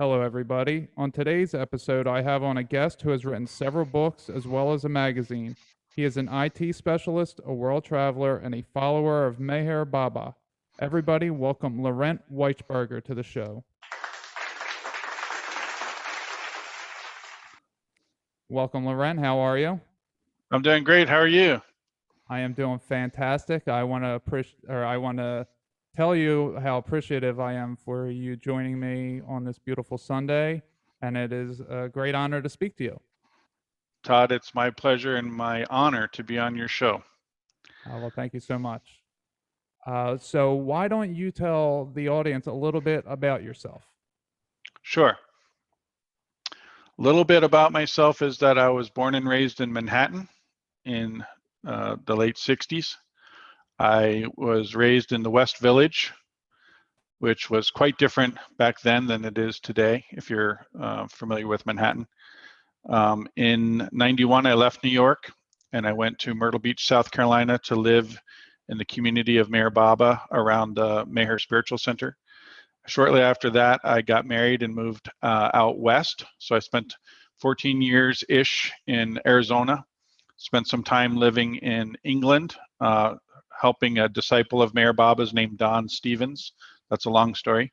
Hello, everybody. On today's episode, I have on a guest who has written several books as well as a magazine. He is an IT specialist, a world traveler, and a follower of Meher Baba. Everybody, welcome Laurent Weichberger to the show. Welcome, Laurent. How are you? I'm doing great. How are you? I am doing fantastic. I want to tell you how appreciative I am for you joining me on this beautiful Sunday, and it is a great honor to speak to you. Todd, it's my pleasure and my honor to be on your show. Well, thank you so much. So, why don't you tell the audience a little bit about yourself? Sure. A little bit about myself is that I was born and raised in Manhattan in the late 60s. I was raised in the West Village, which was quite different back then than it is today, if you're familiar with Manhattan. In 91, I left New York and I went to Myrtle Beach, South Carolina to live in the community of Meher Baba around the Meher Spiritual Center. Shortly after that, I got married and moved out west. So I spent 14 years-ish in Arizona, spent some time living in England, helping a disciple of Meher Baba's named Don Stevens. That's a long story.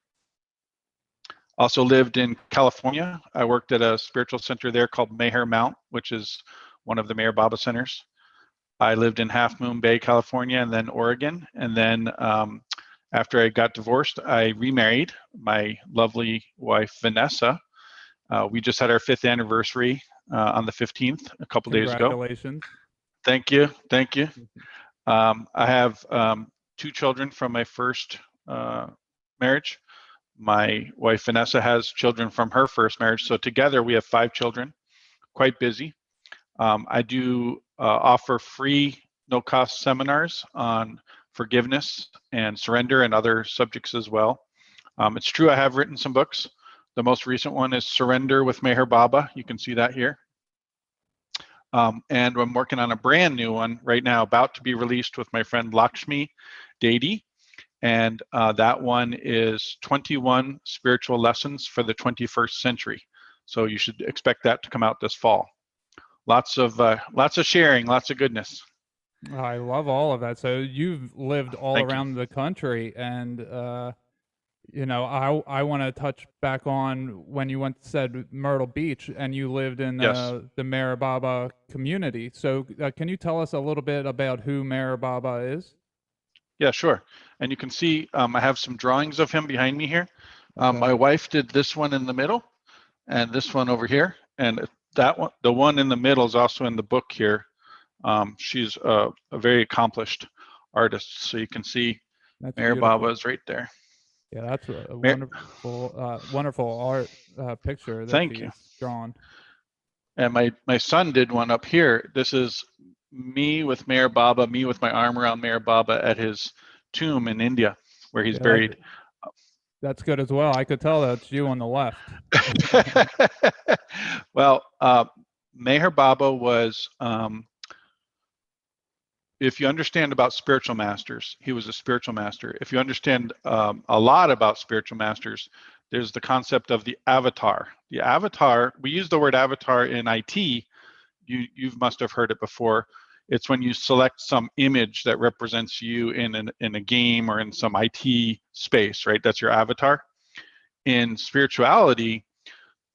Also lived in California. I worked at a spiritual center there called Meher Mount, which is one of the Meher Baba centers. I lived in Half Moon Bay, California, and then Oregon. And then after I got divorced, I remarried my lovely wife, Vanessa. We just had our 5th anniversary on the 15th, a couple days ago. Congratulations. Thank you. Thank you. I have 2 children from my first marriage. My wife, Vanessa, has children from her first marriage. So together we have 5 children, quite busy. I do offer free, no-cost seminars on forgiveness and surrender and other subjects as well. It's true I have written some books. The most recent one is Surrender with Meher Baba. You can see that here. And I'm working on a brand new one right now, about to be released with my friend Laxmi Dady. And that one is 21 spiritual lessons for the 21st century. So you should expect that to come out this fall. Lots of sharing, lots of goodness. I love all of that. So you've lived all Thank around the country, and I want to touch back on when you said Myrtle Beach, and you lived in Yes. the Meher Baba community. So can you tell us a little bit about who Meher Baba is? Yeah, sure. And you can see I have some drawings of him behind me here. Okay. My wife did this one in the middle, and this one over here, and that one, the one in the middle, is also in the book here. She's a very accomplished artist, so you can see Meher Baba is right there. Yeah, that's a wonderful art picture that Thank she's you. drawn. And my son did one up here. This is me with Meher Baba, me with my arm around Meher Baba at his tomb in India, where he's buried. That's good as well. I could tell that's you on the left. Well, Meher Baba was, if you understand about spiritual masters, he was a spiritual master. If you understand a lot about spiritual masters, there's the concept of the avatar. The avatar, we use the word avatar in IT. You must have heard it before. It's when you select some image that represents you in a game or in some IT space, right? That's your avatar. In spirituality,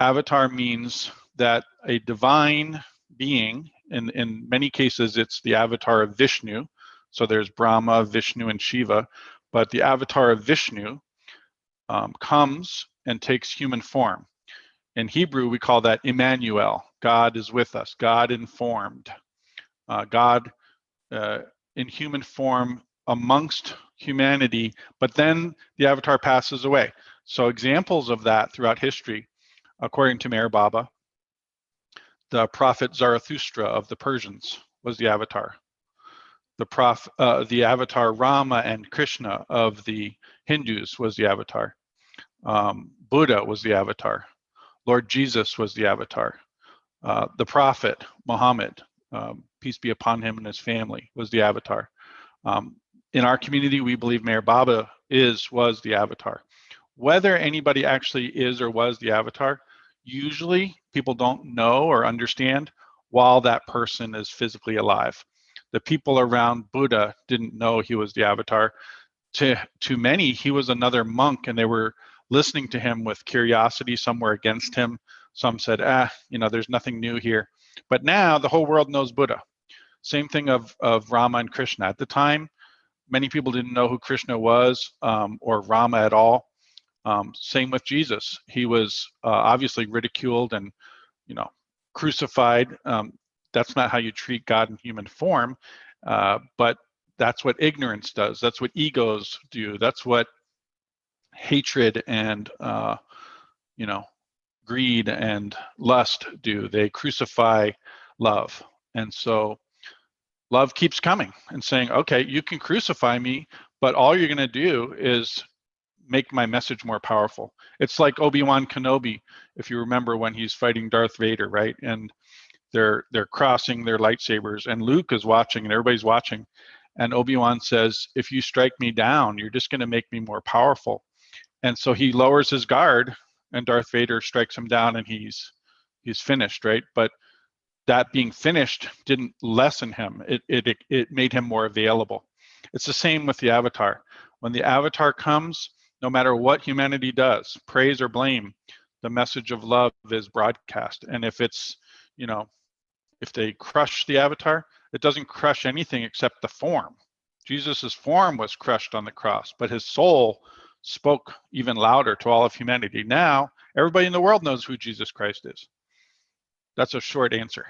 avatar means that a divine being, in many cases, it's the avatar of Vishnu. So there's Brahma, Vishnu, and Shiva. But the avatar of Vishnu comes and takes human form. In Hebrew, we call that Emmanuel. God is with us, God informed. God in human form amongst humanity, but then the avatar passes away. So examples of that throughout history, according to Meher Baba, the prophet Zarathustra of the Persians was the avatar. The avatar Rama and Krishna of the Hindus was the avatar. Buddha was the avatar. Lord Jesus was the avatar. The prophet Muhammad, peace be upon him and his family, was the avatar. In our community, we believe Meher Baba was the avatar. Whether anybody actually is or was the avatar, usually people don't know or understand while that person is physically alive. The people around Buddha didn't know he was the avatar. To many, he was another monk, and they were listening to him with curiosity. Some were against him. Some said, there's nothing new here. But now the whole world knows Buddha. Same thing of Rama and Krishna. At the time, many people didn't know who Krishna was, or Rama at all. Same with Jesus. He was obviously ridiculed and, crucified. That's not how you treat God in human form, but that's what ignorance does. That's what egos do. That's what hatred and, greed and lust do. They crucify love. And so love keeps coming and saying, okay, you can crucify me, but all you're going to do is make my message more powerful. It's like Obi-Wan Kenobi, if you remember when he's fighting Darth Vader, right? And they're crossing their lightsabers, and Luke is watching, and everybody's watching. And Obi-Wan says, if you strike me down, you're just going to make me more powerful. And so he lowers his guard, and Darth Vader strikes him down, and he's finished, right? But that being finished didn't lessen him. It made him more available. It's the same with the avatar. When the avatar comes, no matter what humanity does, praise or blame, the message of love is broadcast. And if it's, if they crush the avatar, it doesn't crush anything except the form. Jesus's form was crushed on the cross, but his soul spoke even louder to all of humanity. Now, everybody in the world knows who Jesus Christ is. That's a short answer.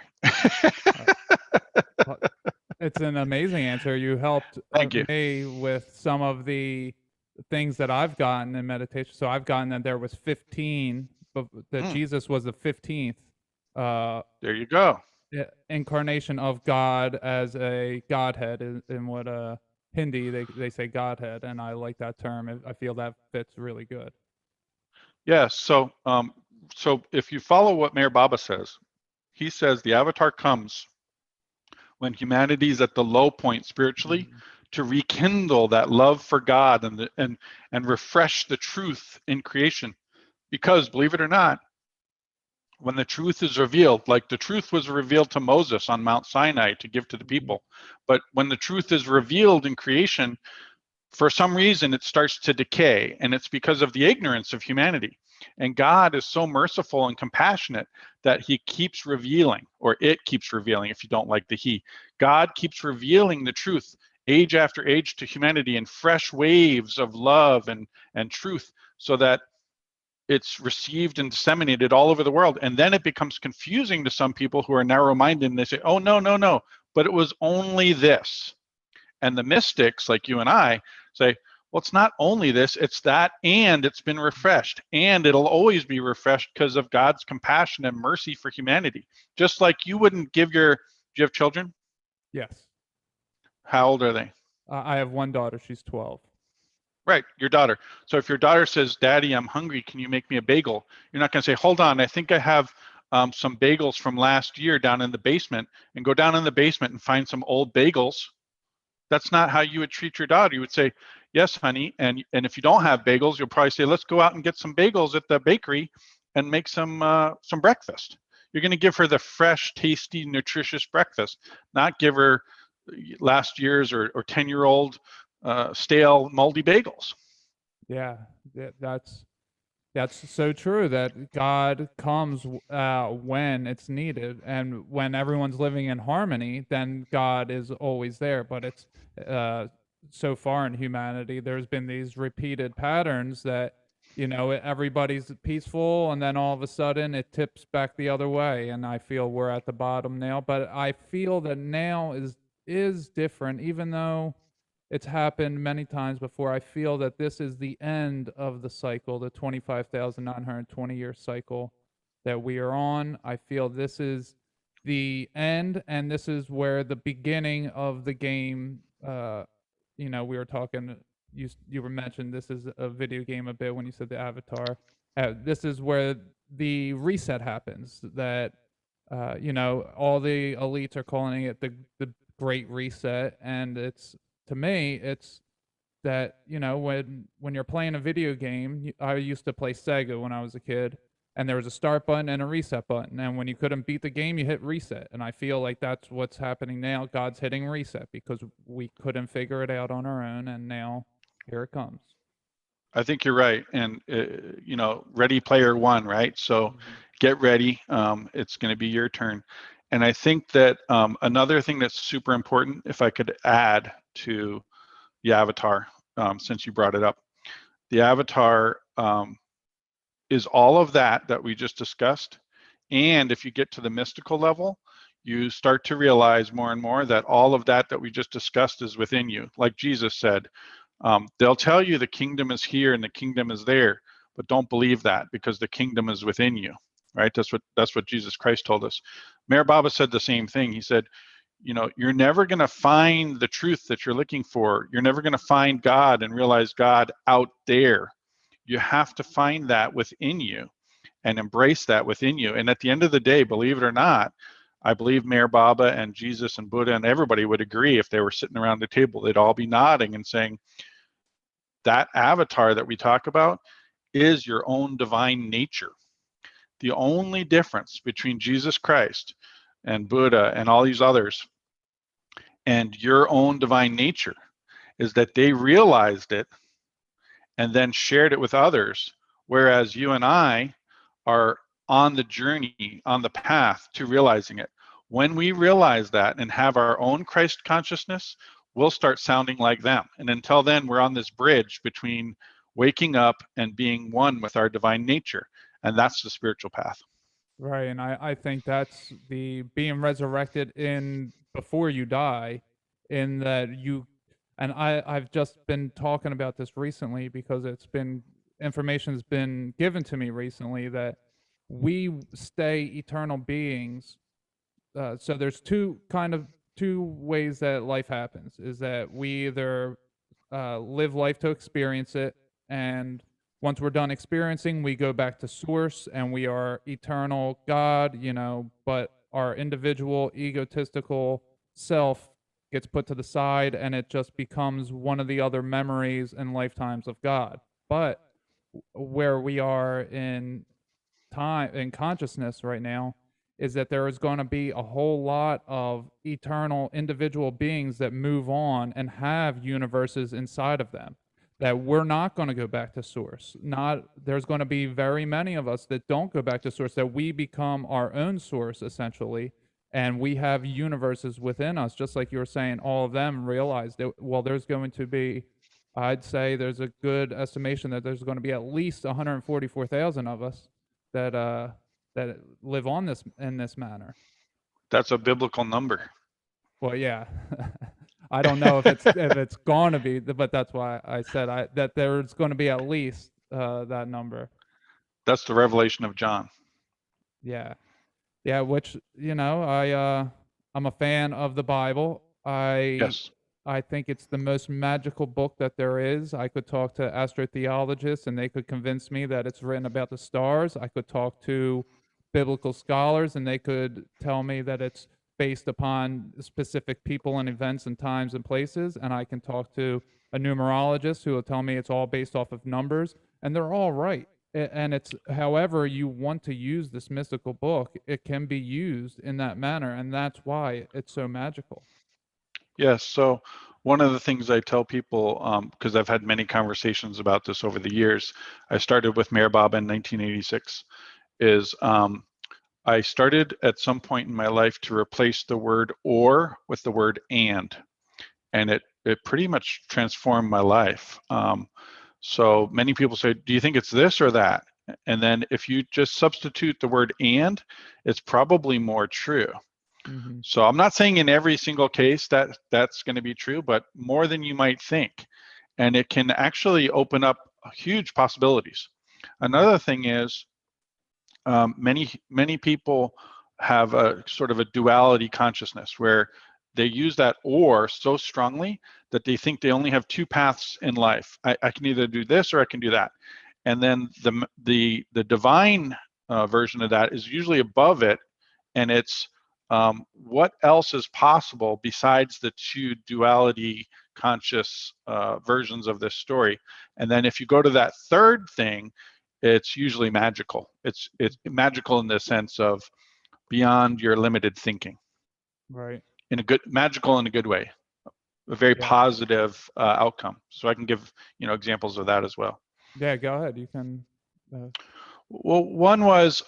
It's an amazing answer. You helped Thank you. me with some of the things that I've gotten in meditation. So I've gotten that there was 15, but that Jesus was the 15th. There you go. Incarnation of God as a Godhead in what Hindi they say Godhead, and I like that term. I feel that fits really good. Yes. So if you follow what Mayor Baba says, he says the avatar comes when humanity is at the low point spiritually, to rekindle that love for God and refresh the truth in creation. Because believe it or not, when the truth is revealed, like the truth was revealed to Moses on Mount Sinai to give to the people, but when the truth is revealed in creation, for some reason it starts to decay, and it's because of the ignorance of humanity. And God is so merciful and compassionate that he keeps revealing, or it keeps revealing, if you don't like the he. God keeps revealing the truth age after age to humanity in fresh waves of love and truth, so that it's received and disseminated all over the world. And then it becomes confusing to some people who are narrow-minded, and they say, oh, no, but it was only this. And the mystics, like you and I, say, well, it's not only this, it's that, and it's been refreshed, and it'll always be refreshed because of God's compassion and mercy for humanity. Just like you wouldn't give do you have children? Yes. How old are they? I have one daughter. She's 12. Right, your daughter. So if your daughter says, Daddy, I'm hungry, can you make me a bagel? You're not going to say, hold on, I think I have some bagels from last year down in the basement, and go down in the basement and find some old bagels. That's not how you would treat your daughter. You would say, yes, honey. And if you don't have bagels, you'll probably say, let's go out and get some bagels at the bakery and make some breakfast. You're going to give her the fresh, tasty, nutritious breakfast, not give her last year's or 10-year-old stale, moldy bagels. Yeah, that's so true, that God comes when it's needed, and when everyone's living in harmony, then God is always there. But it's so far in humanity, there's been these repeated patterns that, everybody's peaceful, and then all of a sudden it tips back the other way, and I feel we're at the bottom now. But I feel that now is different, even though it's happened many times before. I feel that this is the end of the cycle, the 25,920-year cycle that we are on. I feel this is the end, and this is where the beginning of the game. We were talking. You were mentioned this is a video game a bit when you said the Avatar. This is where the reset happens. That all the elites are calling it the Great Reset, and it's, to me, it's that, when you're playing a video game, I used to play Sega when I was a kid, and there was a start button and a reset button, and when you couldn't beat the game, you hit reset, and I feel like that's what's happening now. God's hitting reset because we couldn't figure it out on our own, and now here it comes. I think you're right. And, Ready Player One, right? So get ready. It's going to be your turn. And I think that another thing that's super important, if I could add to the avatar, since you brought it up, the avatar is all of that we just discussed. And if you get to the mystical level, you start to realize more and more that all of that we just discussed is within you. Like Jesus said, they'll tell you the kingdom is here and the kingdom is there, but don't believe that, because the kingdom is within you, right? That's what Jesus Christ told us. Meher Baba said the same thing. He said, you're never going to find the truth that you're looking for. You're never going to find God and realize God out there. You have to find that within you and embrace that within you. And at the end of the day, believe it or not, I believe Meher Baba and Jesus and Buddha and everybody would agree, if they were sitting around the table, they'd all be nodding and saying, that avatar that we talk about is your own divine nature. The only difference between Jesus Christ and Buddha and all these others and your own divine nature is that they realized it and then shared it with others, whereas you and I are on the journey, on the path to realizing it. When we realize that and have our own Christ consciousness, we'll start sounding like them. And until then, we're on this bridge between waking up and being one with our divine nature. And that's the spiritual path. Right, and I think that's the being resurrected in before you die, in that you and I've just been talking about this recently because information's been given to me recently that we stay eternal beings. So there's two ways that life happens, is that we either live life to experience it, and once we're done experiencing, we go back to source and we are eternal God, but our individual egotistical self gets put to the side and it just becomes one of the other memories and lifetimes of God. But where we are in time in consciousness right now is that there is going to be a whole lot of eternal individual beings that move on and have universes inside of them, that we're not going to go back to source. Not There's going to be very many of us that don't go back to source, that we become our own source essentially, and we have universes within us, just like you were saying. All of them realize that, well, there's going to be, I'd say there's a good estimation that there's going to be at least 144,000 of us that live on this in this manner. That's a biblical number. Well, yeah. I don't know if it's going to be, but that's why I said that there's going to be at least that number. That's the revelation of John. Yeah, yeah. Which I'm a fan of the Bible. Yes. I think it's the most magical book that there is. I could talk to astrotheologists and they could convince me that it's written about the stars. I could talk to biblical scholars and they could tell me that it's based upon specific people and events and times and places. And I can talk to a numerologist who will tell me it's all based off of numbers, and they're all right. And it's however you want to use this mystical book, it can be used in that manner. And that's why it's so magical. Yes. So one of the things I tell people, because I've had many conversations about this over the years, I started with Meher Baba in 1986, is I started at some point in my life to replace the word or with the word and it pretty much transformed my life. So many people say, do you think it's this or that? And then if you just substitute the word and, it's probably more true. Mm-hmm. So I'm not saying in every single case that's going to be true, but more than you might think. And it can actually open up huge possibilities. Another thing is, many people have a sort of a duality consciousness where they use that or so strongly that they think they only have two paths in life. I can either do this or I can do that. And then the divine version of that is usually above it, and it's what else is possible besides the two duality conscious versions of this story? And then if you go to that third thing, it's usually magical. It's magical in the sense of beyond your limited thinking, Right. magical in a good way, a very Yeah. positive outcome. So I can give examples of that as well. Yeah, go ahead. You can. Well, one was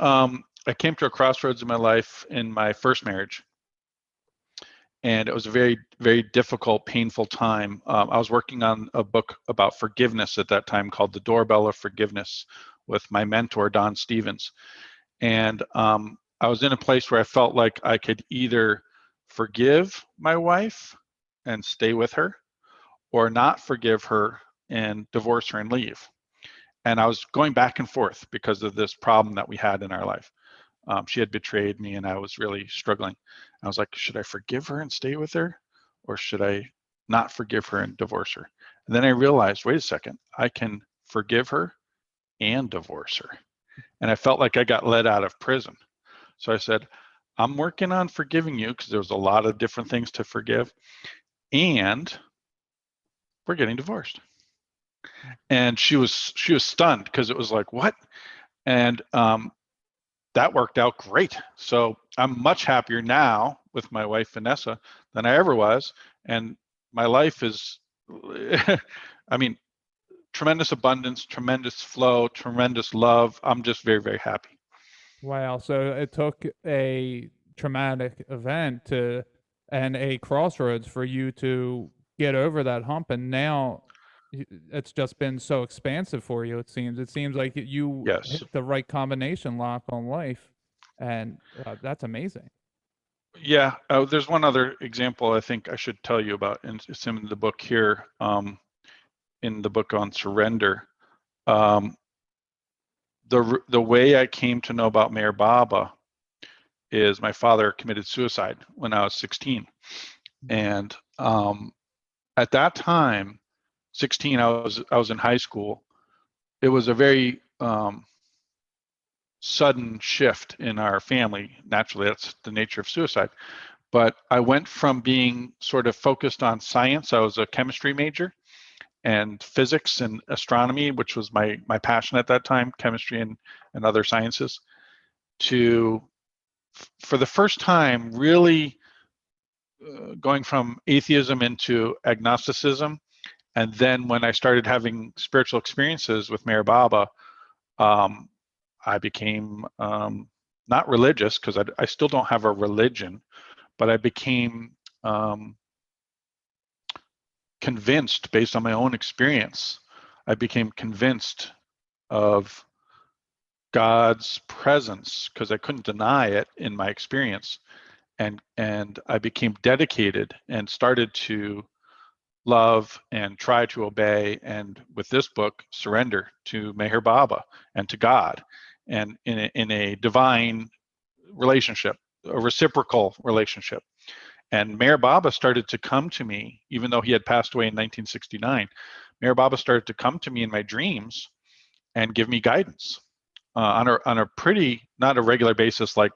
I came to a crossroads in my life in my first marriage, and it was a very, very difficult, painful time. I was working on a book about forgiveness at that time called The Doorbell of Forgiveness with my mentor, Don Stevens. And I was in a place where I felt like I could either forgive my wife and stay with her, or not forgive her and divorce her and leave. And I was going back and forth because of this problem that we had in our life. She had betrayed me and I was really struggling. I was like, should I forgive her and stay with her, or should I not forgive her and divorce her? And then I realized, wait a second, I can forgive her and divorce her. And I felt like I got let out of prison. So I said, I'm working on forgiving you, because there was a lot of different things to forgive, and we're getting divorced. And she was stunned, because it was like, what? And that worked out great. So I'm much happier now with my wife, Vanessa, than I ever was. And my life is, I mean, tremendous abundance, tremendous flow, tremendous love. I'm just very, very happy. Wow. So it took a traumatic event and a crossroads for you to get over that hump, and now it's just been so expansive for you. It seems like you Yes. hit the right combination lock on life, and that's amazing. Yeah. There's one other example I think I should tell you about, and it's in the book here, in the book on surrender. The way I came to know about Meher Baba is my father committed suicide when I was 16. And at that time, 16, I was in high school. It was a very sudden shift in our family. Naturally, that's the nature of suicide. But I went from being sort of focused on science. I was a chemistry major, and physics and astronomy, which was my passion at that time, chemistry and other sciences, to, for the first time, really going from atheism into agnosticism. And then when I started having spiritual experiences with Meher Baba, I became not religious, because I still don't have a religion, but I became convinced, based on my own experience, I became convinced of God's presence, because I couldn't deny it in my experience. And I became dedicated and started to love and try to obey, and with this book, surrender to Meher Baba and to God, and in a divine relationship, a reciprocal relationship. And Meher Baba started to come to me, even though he had passed away in 1969. Meher Baba started to come to me in my dreams and give me guidance on a pretty, not a regular basis like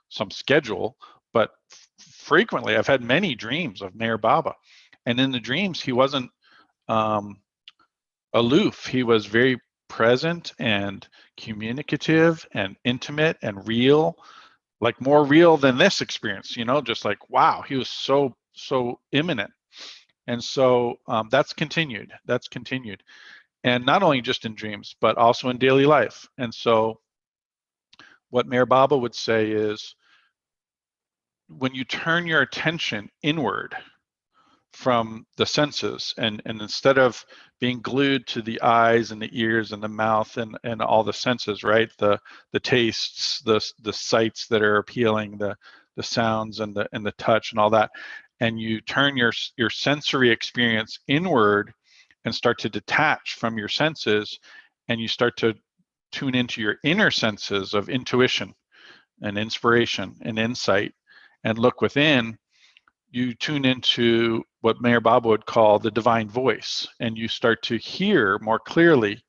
some schedule, but frequently. I've had many dreams of Meher Baba. And in the dreams, he wasn't aloof. He was very present and communicative and intimate and real, like more real than this experience, just like, wow, he was so imminent. And so that's continued. And not only just in dreams, but also in daily life. And so what Meher Baba would say is, when you turn your attention inward from the senses, and instead of being glued to the eyes and the ears and the mouth and all the senses, right? The tastes, the sights that are appealing, the sounds and the touch and all that, and you turn your sensory experience inward and start to detach from your senses, and you start to tune into your inner senses of intuition and inspiration and insight, and look within, you tune into what Meher Baba would call the divine voice, and you start to hear more clearly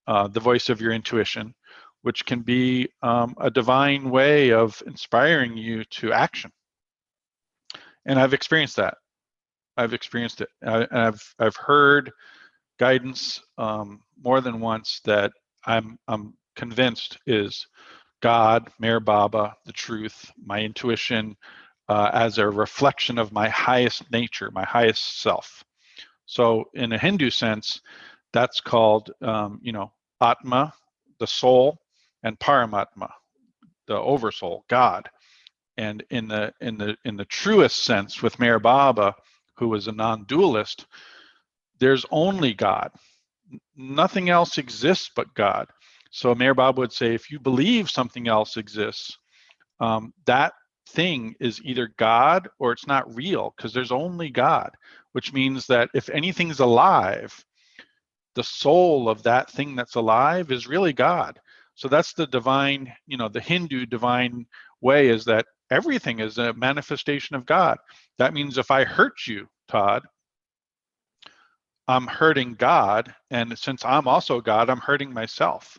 the voice of your intuition, which can be a divine way of inspiring you to action. And I've experienced that. I've experienced it. I've heard guidance more than once that I'm convinced is God, Meher Baba, the truth, my intuition, as a reflection of my highest nature, my highest self. So in a Hindu sense, that's called, Atma, the soul, and Paramatma, the oversoul, God. And in the truest sense, with Meher Baba, who was a non-dualist, there's only God. Nothing else exists but God. So Meher Baba would say, if you believe something else exists, that thing is either God or it's not real, because there's only God, which means that if anything's alive, the soul of that thing that's alive is really God. So that's the divine, the Hindu divine way, is that everything is a manifestation of God. That means if I hurt you, Todd, I'm hurting God. And since I'm also God, I'm hurting myself.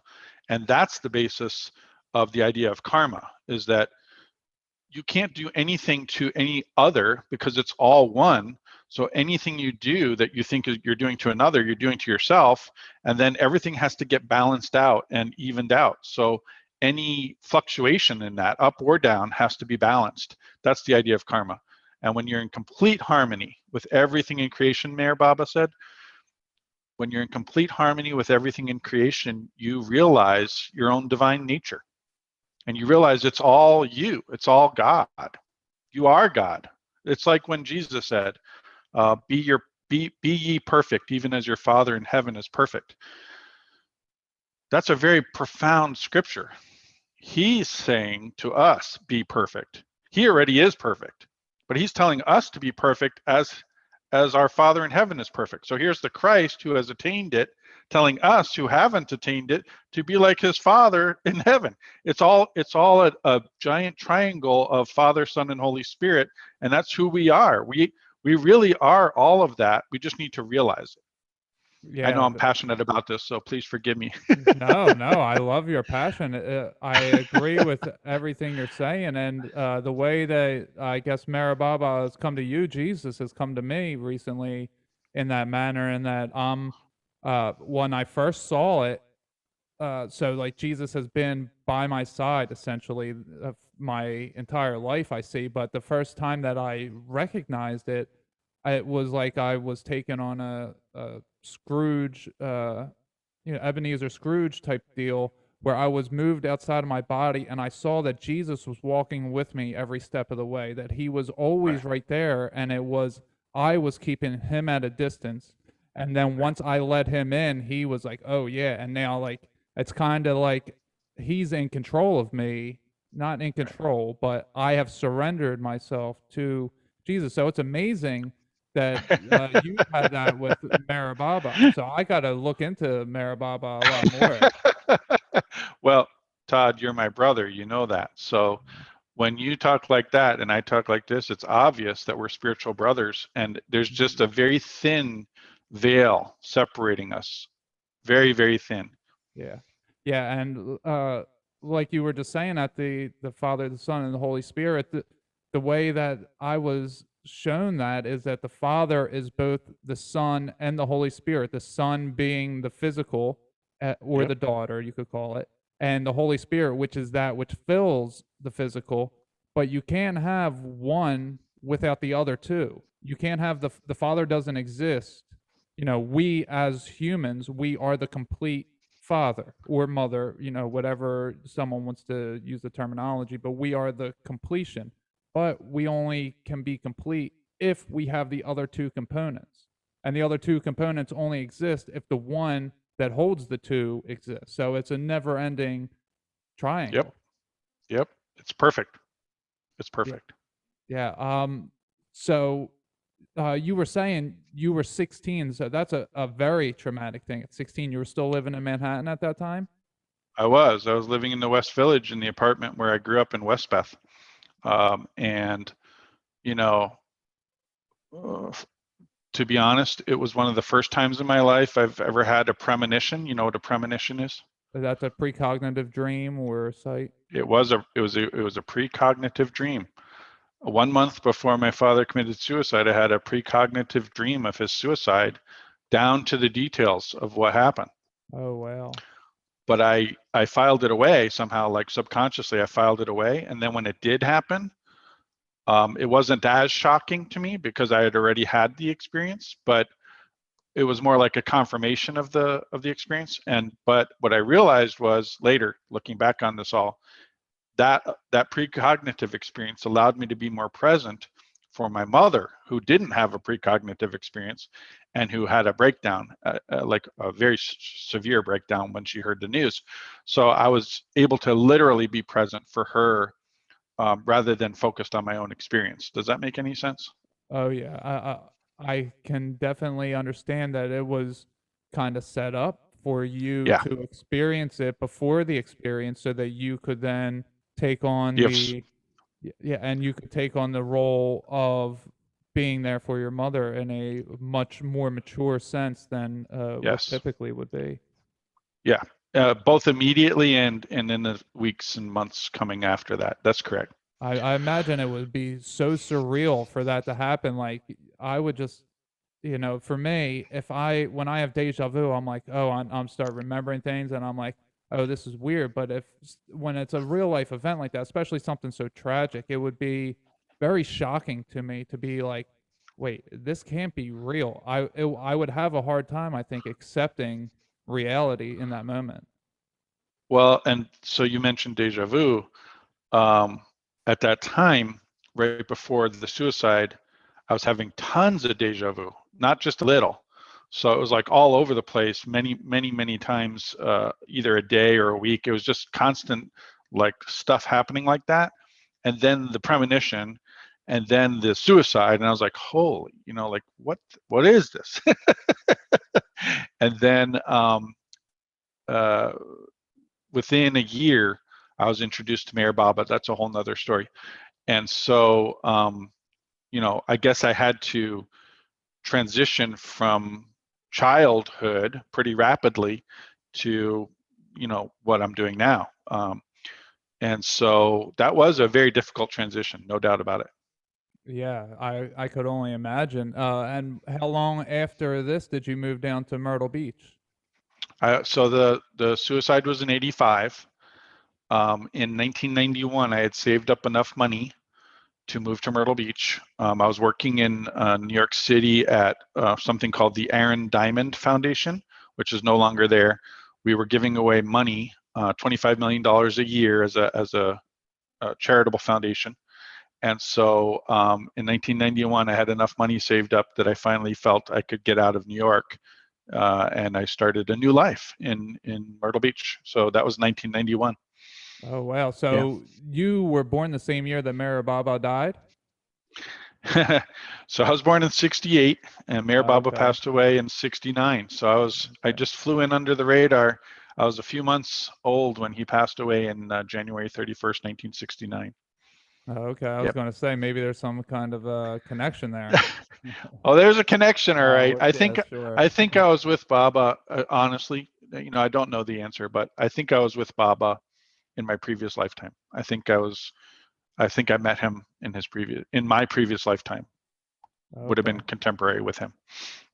And that's the basis of the idea of karma, is that you can't do anything to any other because it's all one. So anything you do that you think you're doing to another, you're doing to yourself. And then everything has to get balanced out and evened out. So any fluctuation in that, up or down, has to be balanced. That's the idea of karma. And when you're in complete harmony with everything in creation, Meher Baba said, when you're in complete harmony with everything in creation, you realize your own divine nature. And you realize it's all you, it's all God. You are God. It's like when Jesus said, be ye perfect, even as your Father in heaven is perfect. That's a very profound scripture. He's saying to us, be perfect. He already is perfect, but he's telling us to be perfect as our Father in heaven is perfect. So here's the Christ who has attained it, telling us who haven't attained it to be like his Father in heaven. It's all a giant triangle of Father, Son, and Holy Spirit, and that's who we are. We really are all of that. We just need to realize it. I know Yeah. I'm passionate about this, so please forgive me. No, I love your passion. I agree with everything you're saying, and the way that I guess Meher Baba has come to you, Jesus has come to me recently in that manner, and that when I first saw it, so like Jesus has been by my side essentially my entire life, I see, but the first time that I recognized it, it was like I was taken on a Scrooge, Ebenezer Scrooge type deal, where I was moved outside of my body and I saw that Jesus was walking with me every step of the way, that he was always right there, and I was keeping him at a distance. And then once I let him in, he was like, "Oh yeah," and now like it's kind of like he's in control of me, not in control, but I have surrendered myself to Jesus. So it's amazing that you had that with Meher Baba. So I got to look into Meher Baba a lot more. Well, Todd, you're my brother. You know that. So when you talk like that and I talk like this, it's obvious that we're spiritual brothers, and there's just a very thin veil separating us. Very, very thin. Yeah. Yeah, and like you were just saying, that the Father, the Son, and the Holy Spirit, the way that I was shown that is that the Father is both the Son and the Holy Spirit. The Son being the physical, or Yep. the daughter, you could call it, and the Holy Spirit, which is that which fills the physical. But you can't have one without the other two. You can't have the Father doesn't exist. We as humans, we are the complete father or mother, whatever someone wants to use the terminology, but we are the completion. But we only can be complete if we have the other two components. And the other two components only exist if the one that holds the two exists. So it's a never ending Yep. triangle. Yep. It's perfect. It's Yeah. perfect. Yeah. So you were saying you were 16, so that's a very traumatic thing. At 16, you were still living in Manhattan at that time? I was living in the West Village in the apartment where I grew up in Westbeth. And, you know, uh, to be honest, it was one of the first times in my life I've ever had a premonition. You know what a premonition is? That's a precognitive dream or sight? It was a precognitive dream. 1 month before my father committed suicide, I had a precognitive dream of his suicide, down to the details of what happened. Oh, wow. But I filed it away somehow, like subconsciously I filed it away. And then when it did happen, it wasn't as shocking to me because I had already had the experience, but it was more like a confirmation of the experience. But what I realized was later, looking back on this all, that precognitive experience allowed me to be more present for my mother, who didn't have a precognitive experience and who had a breakdown, like a very severe breakdown when she heard the news. So I was able to literally be present for her, rather than focused on my own experience. Does that make any sense? Oh, yeah. I can definitely understand that it was kind of set up for you Yeah. to experience it before the experience so that you could then take on Yes. yeah, and you could take on the role of being there for your mother in a much more mature sense than what Yes. typically would be. Yeah. Both immediately and in the weeks and months coming after that. That's correct. I imagine it would be so surreal for that to happen. Like I would just, for me, if when I have deja vu, I'm like, oh, I'm start remembering things, and I'm like, oh, this is weird. But when it's a real life event like that, especially something so tragic, it would be very shocking to me to be like, wait, this can't be real. I would have a hard time, I think, accepting reality in that moment. Well, and so you mentioned deja vu. Um, at that time, right before the suicide, I was having tons of deja vu, not just a little. So it was like all over the place, many times, either a day or a week. It was just constant, like stuff happening like that. And then the premonition, and then the suicide, and I was like, holy, like what is this? And then uh, within a year, I was introduced to Mayor Baba. That's a whole nother story. And so, I guess I had to transition from childhood pretty rapidly to, what I'm doing now. And so that was a very difficult transition, no doubt about it. Yeah, I could only imagine. And how long after this did you move down to Myrtle Beach? So the suicide was in '85. In 1991, I had saved up enough money to move to Myrtle Beach. I was working in New York City at something called the Aaron Diamond Foundation, which is no longer there. We were giving away money, $25 million a year as a charitable foundation. And so in 1991, I had enough money saved up that I finally felt I could get out of New York. And I started a new life in Myrtle Beach. So that was 1991. Oh, wow. Yeah. So you were born the same year that Mayor Baba died? So I was born in '68, and Mayor Baba Okay. passed away in '69. So I Okay. just flew in under the radar. I was a few months old when he passed away in January 31st, 1969. Okay. I was Yep. going to say maybe there's some kind of connection there. Oh, there's a connection, all right. Oh, I yeah, think sure. I think I was with Baba. Honestly, I don't know the answer, but I think I was with Baba in my previous lifetime. I think I met him in my previous lifetime. Would have been Okay. contemporary with him.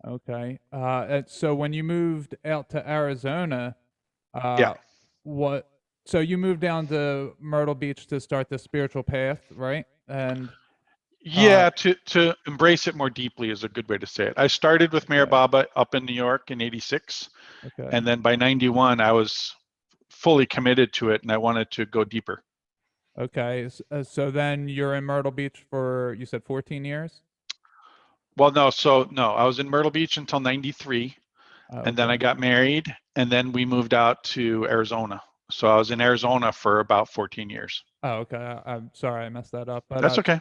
Okay. And so when you moved out to Arizona, Yeah. uh, what? So you moved down to Myrtle Beach to start the spiritual path, right? And uh, Yeah, to embrace it more deeply is a good way to say it. I started with Mayor okay, Baba up in New York in '86, okay, and then by '91 I was fully committed to it, and I wanted to go deeper. okay. So then you're in Myrtle Beach for you said 14 years. Well, no, I was in Myrtle Beach until '93, and then I Okay. got married, and then we moved out to Arizona. So I was in Arizona for about 14 years. Oh, okay. I'm sorry I messed that up. But That's okay.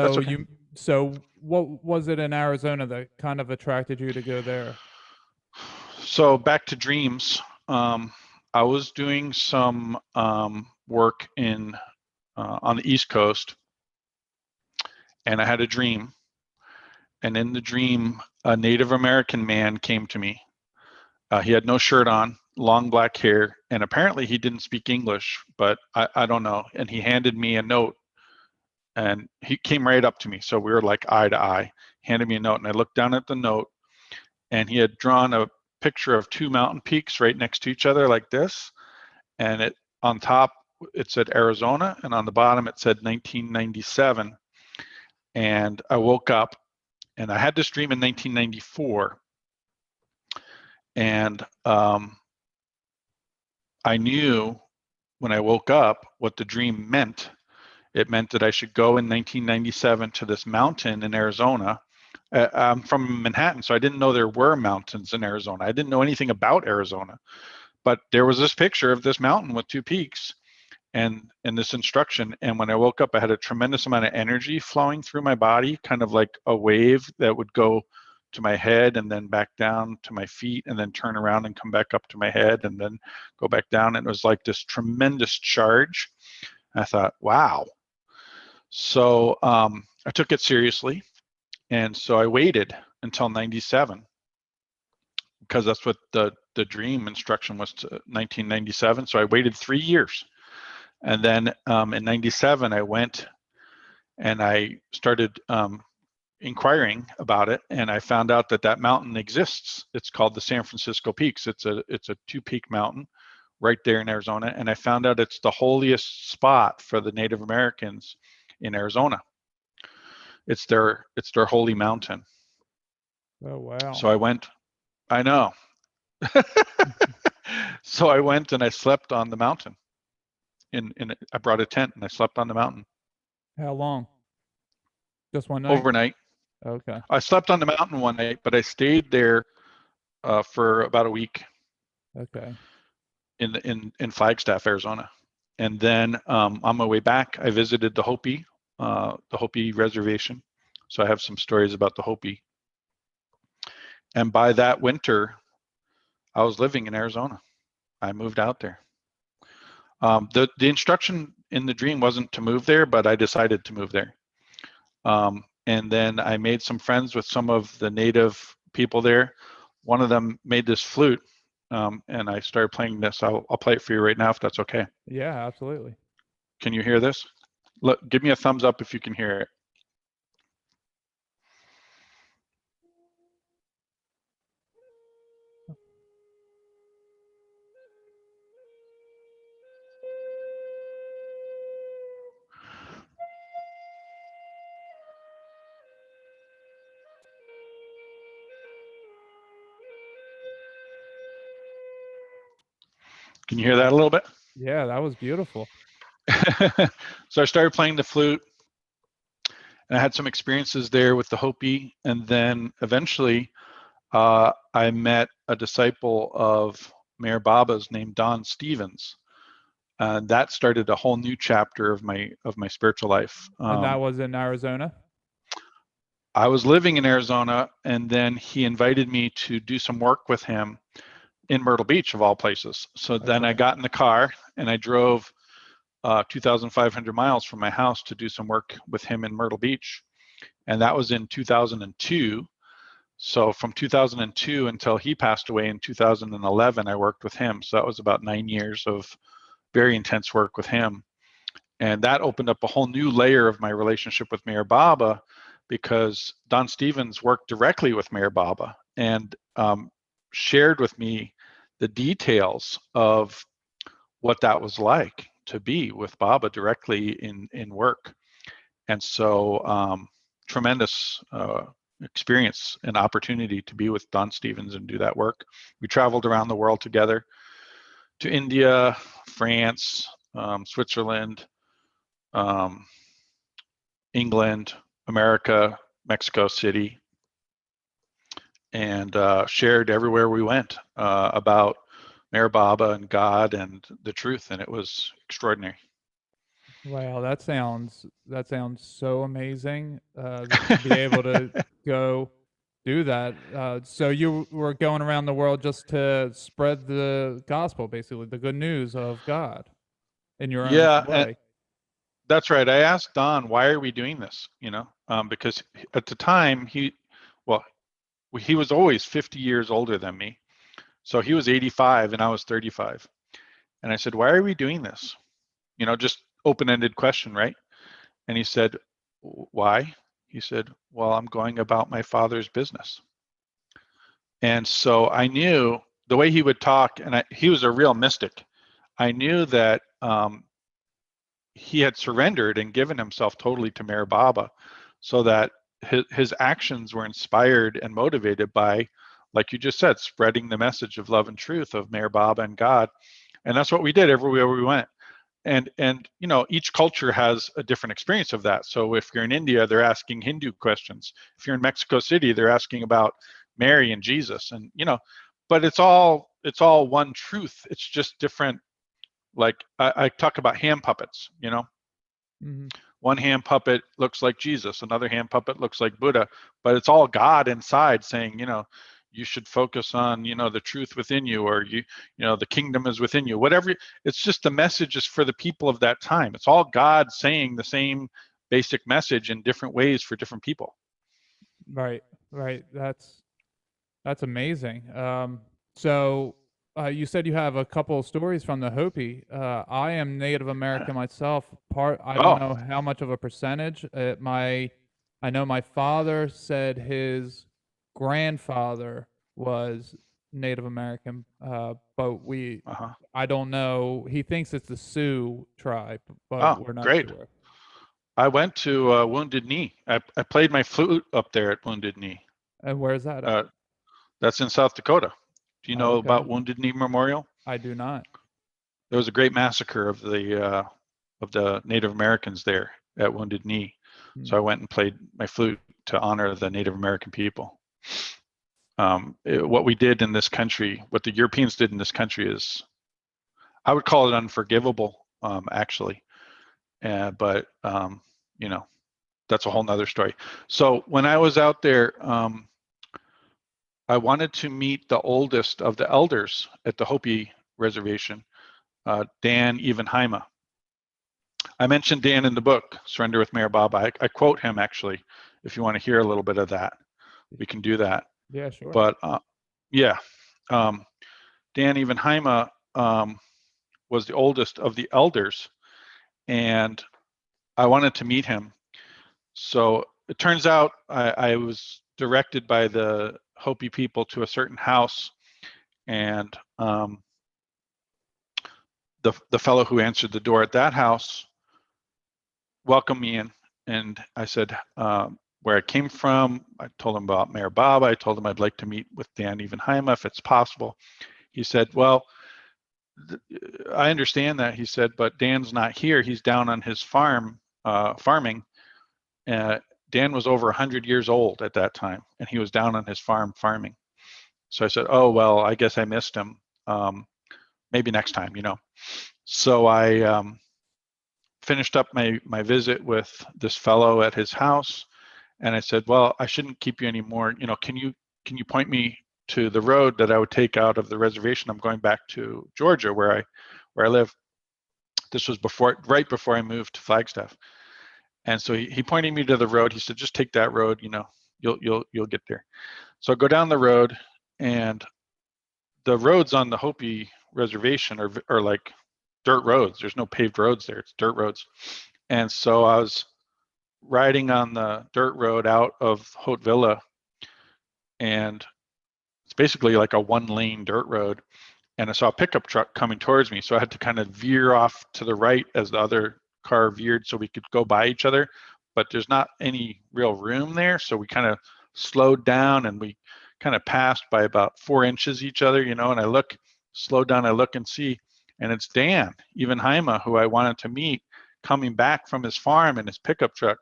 That's so okay. what was it in Arizona that kind of attracted you to go there? So back to dreams. I was doing some work on the East Coast, and I had a dream. And in the dream, a Native American man came to me. He had no shirt on, long black hair, and apparently he didn't speak English, but I don't know. And he handed me a note and he came right up to me. So we were like eye to eye, handed me a note, and I looked down at the note, and he had drawn a picture of two mountain peaks right next to each other like this, and it on top it said Arizona, and on the bottom it said 1997. And I woke up, and I had this dream in 1994, and I knew when I woke up what the dream meant. It meant that I should go in 1997 to this mountain in Arizona. I'm from Manhattan, so I didn't know there were mountains in Arizona. I didn't know anything about Arizona, but there was this picture of this mountain with two peaks and this instruction. And when I woke up, I had a tremendous amount of energy flowing through my body, kind of like a wave that would go to my head and then back down to my feet and then turn around and come back up to my head and then go back down. And it was like this tremendous charge. I thought, wow. So I took it seriously. And so I waited until 97 because that's what the dream instruction was, to 1997. So I waited 3 years. And then in 97, I went and I started inquiring about it, and I found out that that mountain exists. It's called the San Francisco Peaks. It's a two-peak mountain right there in Arizona, and I found out it's the holiest spot for the Native Americans in Arizona. It's their holy mountain. Oh, wow. So I went. I know. So I went and I slept on the mountain. I brought a tent and I slept on the mountain How long? Just one night? overnight. Okay. I slept on the mountain one night, but I stayed there for about a week Okay. in Flagstaff, Arizona. And then on my way back, I visited the Hopi reservation. So I have some stories about the Hopi. And by that winter, I was living in Arizona. I moved out there. The instruction in the dream wasn't to move there, but I decided to move there. And then I made some friends with some of the native people there. One of them made this flute, and I started playing this. I'll play it for you right now if that's okay. Yeah, absolutely. Can you hear this? Look, give me a thumbs up if you can hear it. Can you hear that a little bit? Yeah, that was beautiful. So I started playing the flute, and I had some experiences there with the Hopi, and then eventually I met a disciple of Mayor Baba's named Don Stevens. And that started a whole new chapter of my spiritual life. And that was in Arizona? I was living in Arizona, and then he invited me to do some work with him in Myrtle Beach, of all places. So then I got in the car and I drove 2,500 miles from my house to do some work with him in Myrtle Beach. And that was in 2002. So from 2002 until he passed away in 2011, I worked with him. So that was about 9 years of very intense work with him. And that opened up a whole new layer of my relationship with Mayor Baba, because Don Stevens worked directly with Mayor Baba and shared with me the details of what that was like to be with Baba directly in work. And so tremendous experience and opportunity to be with Don Stevens and do that work. We traveled around the world together to India, France, Switzerland, England, America, Mexico City, and shared everywhere we went about Mayor Baba and God and the truth, and it was extraordinary. Wow, that sounds so amazing to be able to go do that. So you were going around the world just to spread the gospel, basically the good news of God in your own Yeah, and way. that's right. I asked Don, why are we doing this? Because at the time he was always 50 years older than me. So he was 85 and I was 35. And I said, why are we doing this? Just open-ended question, right? And he said, Why? He said, well, I'm going about my Father's business. And so I knew the way he would talk, and he was a real mystic. I knew that he had surrendered and given himself totally to Meher Baba, so that his actions were inspired and motivated by, like you just said, spreading the message of love and truth of Meher Baba and God. And that's what we did everywhere we went. And you know, each culture has a different experience of that. So if you're in India, they're asking Hindu questions. If you're in Mexico City, they're asking about Mary and Jesus, and you know, but it's all one truth. It's just different. Like I talk about hand puppets, you know. Mm-hmm. One hand puppet looks like Jesus, another hand puppet looks like Buddha, but it's all God inside saying, you know, you should focus on, you know, the truth within you, or you know, the kingdom is within you, whatever. It's just the message is for the people of that time. It's all God saying the same basic message in different ways for different people. Right, right. That's amazing. So you said you have a couple of stories from the Hopi. I am Native American myself. I don't Oh, know how much of a percentage. I know my father said his grandfather was Native American, but uh-huh. I don't know. He thinks it's the Sioux tribe, but Oh, we're not great. sure. I went to Wounded Knee. I played my flute up there at Wounded Knee. And where's that at? Uh, that's in South Dakota. Do you Oh, know okay. about Wounded Knee Memorial? I do not. There was a great massacre of the Native Americans there at Wounded Knee. Hmm. So I went and played my flute to honor the Native American people. What we did in this country, what the Europeans did in this country is, I would call it unforgivable, actually. But you know, that's a whole nother story. So when I was out there, I wanted to meet the oldest of the elders at the Hopi reservation, Dan Evenheima. I mentioned Dan in the book, Surrender with Meher Baba. I quote him, actually. If you want to hear a little bit of that, we can do that. Yeah, sure. But yeah, um, Dan Evenheima was the oldest of the elders, and I wanted to meet him. So it turns out I was directed by the Hopi people to a certain house, and the fellow who answered the door at that house welcomed me in, and I said where I came from. I told him about Meher Baba. I told him I'd like to meet with Dan Evenheima if it's possible. He said, well, I understand that. He said, but Dan's not here. He's down on his farm farming. Dan was over 100 years old at that time, and he was down on his farm farming. So I said, oh, well, I guess I missed him. Maybe next time, you know. So I finished up my visit with this fellow at his house, and I said, well, I shouldn't keep you anymore. You know, can you point me to the road that I would take out of the reservation? I'm going back to Georgia, where I live. This was right before I moved to Flagstaff. And so he pointed me to the road. He said, just take that road, you know, you'll get there. So I go down the road, and the roads on the Hopi reservation are like dirt roads. There's no paved roads there. It's dirt roads. And so I was riding on the dirt road out of Haute Villa, and it's basically like a one-lane dirt road. And I saw a pickup truck coming towards me, so I had to kind of veer off to the right as the other car veered so we could go by each other. But there's not any real room there, so we kind of slowed down, and we kind of passed by about 4 inches each other, you know. And I slowed down, I look and see, and it's Dan Evenheima, who I wanted to meet, coming back from his farm in his pickup truck.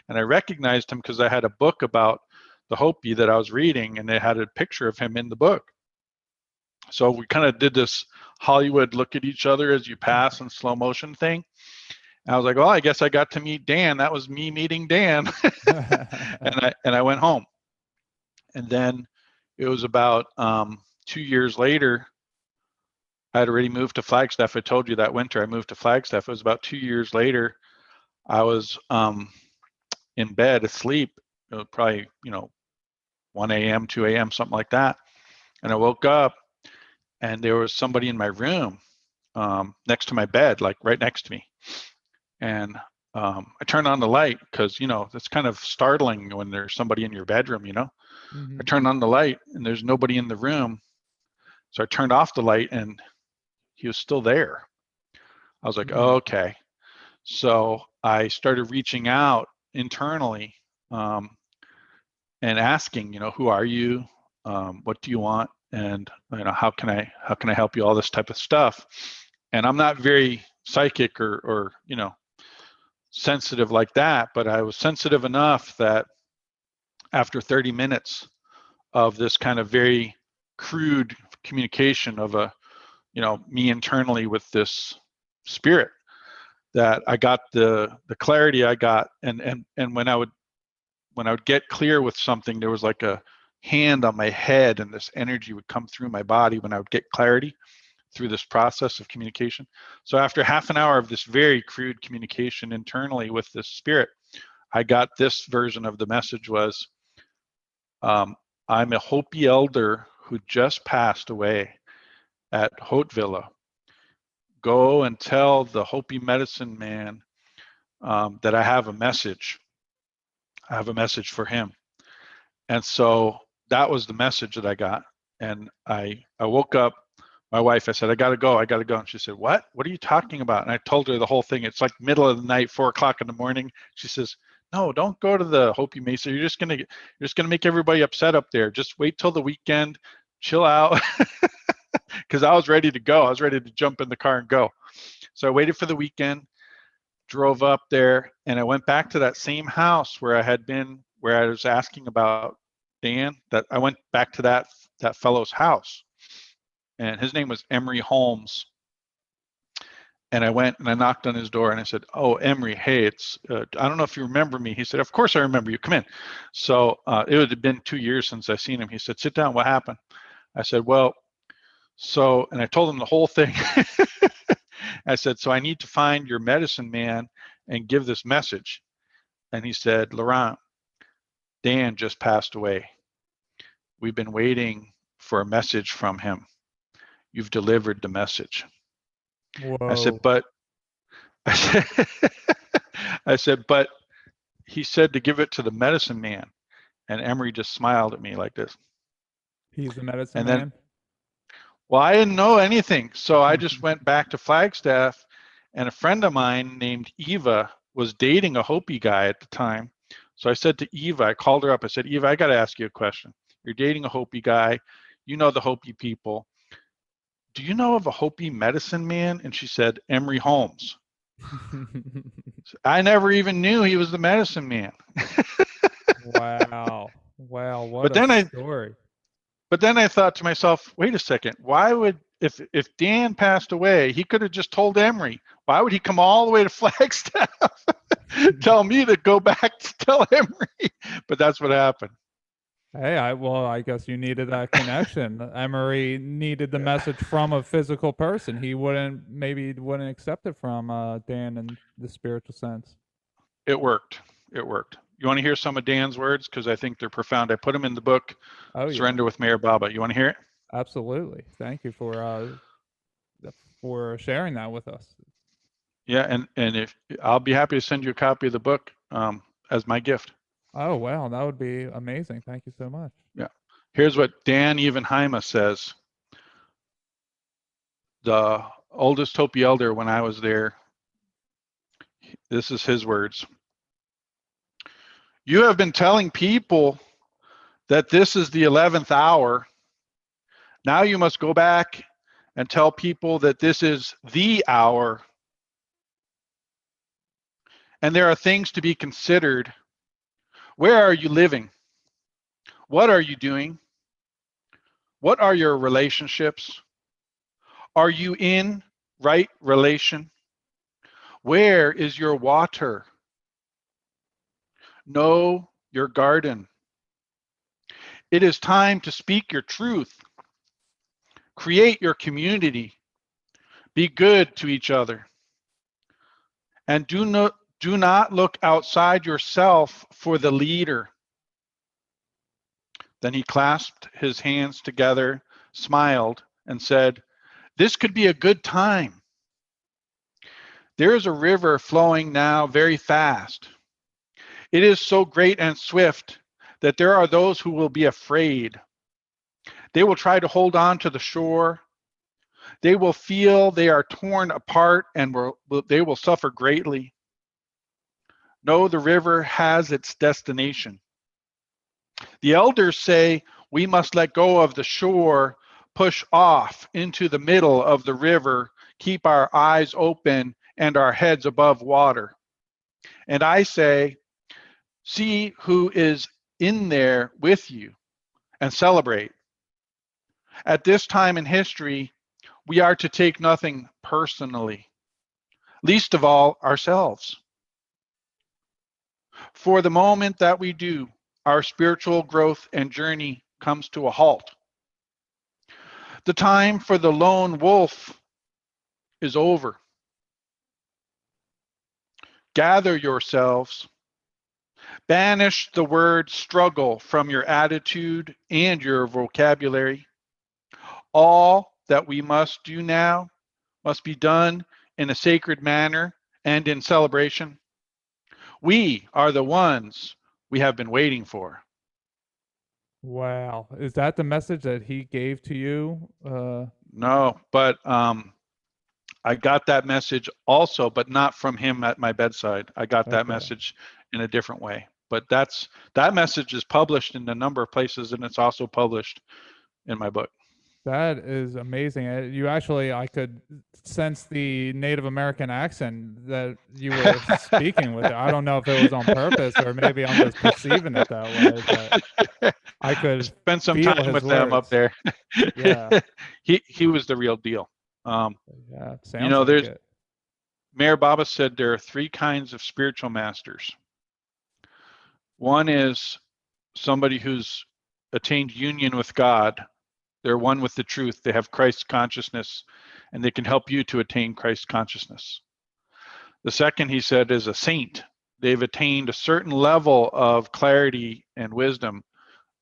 And I recognized him because I had a book about the Hopi that I was reading, and it had a picture of him in the book. So we kind of did this Hollywood look at each other as you pass in slow motion thing. And I was like, well, I guess I got to meet Dan. That was me meeting Dan. and I went home. And then it was about 2 years later. I had already moved to Flagstaff. I told you that winter I moved to Flagstaff. It was about 2 years later. I was in bed asleep, probably, 1 a.m., 2 a.m., something like that. And I woke up, and there was somebody in my room next to my bed, like right next to me. And I turned on the light because, it's kind of startling when there's somebody in your bedroom, I turned on the light and there's nobody in the room. So I turned off the light and he was still there. I was like, oh, okay. So I started reaching out internally and asking, who are you? What do you want? And how can I help you? All this type of stuff. And I'm not very psychic or sensitive like that, but I was sensitive enough that after 30 minutes of this kind of very crude communication of me internally with this spirit, that I got the clarity I got, and when I would get clear with something, there was like a hand on my head, and this energy would come through my body when I would get clarity through this process of communication. So after half an hour of this very crude communication internally with this spirit, I got this version of the message was, I'm a Hopi elder who just passed away at Haute-Villa. Go and tell the Hopi medicine man that I have a message. I have a message for him. And so that was the message that I got. And I woke up, my wife, I said, I gotta go. And she said, what are you talking about? And I told her the whole thing. It's like middle of the night, 4 o'clock in the morning. She says, no, don't go to the Hopi Mesa. You're just gonna make everybody upset up there. Just wait till the weekend, chill out. Because I was ready to go. I was ready to jump in the car and go. So I waited for the weekend, drove up there, and I went back to that same house where I had been, where I was asking about Dan. That I went back to that fellow's house, and his name was Emery Holmes. And I went and I knocked on his door and I said, oh, Emery, hey, it's, I don't know if you remember me. He said, of course I remember you, come in. So it would have been 2 years since I seen him. He said, sit down, what happened? I said, well, and I told him the whole thing. I said, so I need to find your medicine man and give this message. And he said, Laurent, Dan just passed away. We've been waiting for a message from him. You've delivered the message. Whoa. I said, but he said to give it to the medicine man. And Emery just smiled at me like this. He's the medicine man? Well, I didn't know anything. So I just went back to Flagstaff, and a friend of mine named Eva was dating a Hopi guy at the time. So I said to Eva, I called her up. I said, Eva, I got to ask you a question. You're dating a Hopi guy. You know the Hopi people. Do you know of a Hopi medicine man? And she said, Emery Holmes. I never even knew he was the medicine man. Wow. What a story. But then I thought to myself, wait a second, why would, if Dan passed away, he could have just told Emery. Why would he come all the way to Flagstaff, tell me to go back to tell Emery? But that's what happened. Hey, I guess you needed that connection. Emery needed the message from a physical person. He wouldn't accept it from Dan in the spiritual sense. It worked. You want to hear some of Dan's words? Because I think they're profound. I put them in the book, Surrender with Meher Baba. You want to hear it? Absolutely. Thank you for sharing that with us. Yeah, and if I'll be happy to send you a copy of the book as my gift. Oh, wow. That would be amazing. Thank you so much. Yeah. Here's what Dan Evenheima says. The oldest Hopi elder when I was there. This is his words. You have been telling people that this is the 11th hour. Now you must go back and tell people that this is the hour. And there are things to be considered. Where are you living? What are you doing? What are your relationships? Are you in right relation? Where is your water? Know your garden. It is time to speak your truth. Create your community. Be good to each other. And do not look outside yourself for the leader. Then he clasped his hands together, smiled, and said, this could be a good time. There is a river flowing now very fast. It is so great and swift that there are those who will be afraid. They will try to hold on to the shore. They will feel they are torn apart and they will suffer greatly. No, the river has its destination. The elders say we must let go of the shore, push off into the middle of the river, keep our eyes open and our heads above water. And I say, see who is in there with you and celebrate. At this time in history, we are to take nothing personally, least of all ourselves. For the moment that we do, our spiritual growth and journey comes to a halt. The time for the lone wolf is over. Gather yourselves. Banish the word struggle from your attitude and your vocabulary. All that we must do now must be done in a sacred manner and in celebration. We are the ones we have been waiting for. Wow. Is that the message that he gave to you? No, but I got that message also, but not from him at my bedside. I got that message in a different way. But that message is published in a number of places, and it's also published in my book. That is amazing. I could sense the Native American accent that you were speaking with. I don't know if it was on purpose or maybe I'm just perceiving it that way, but I could spend some feel time his with words. them up there. Yeah. He was the real deal. Yeah, sounds like it. Mayor Baba said there are 3 kinds of spiritual masters. One is somebody who's attained union with God. They're one with the truth. They have Christ consciousness, and they can help you to attain Christ consciousness. The second, he said, is a saint. They've attained a certain level of clarity and wisdom,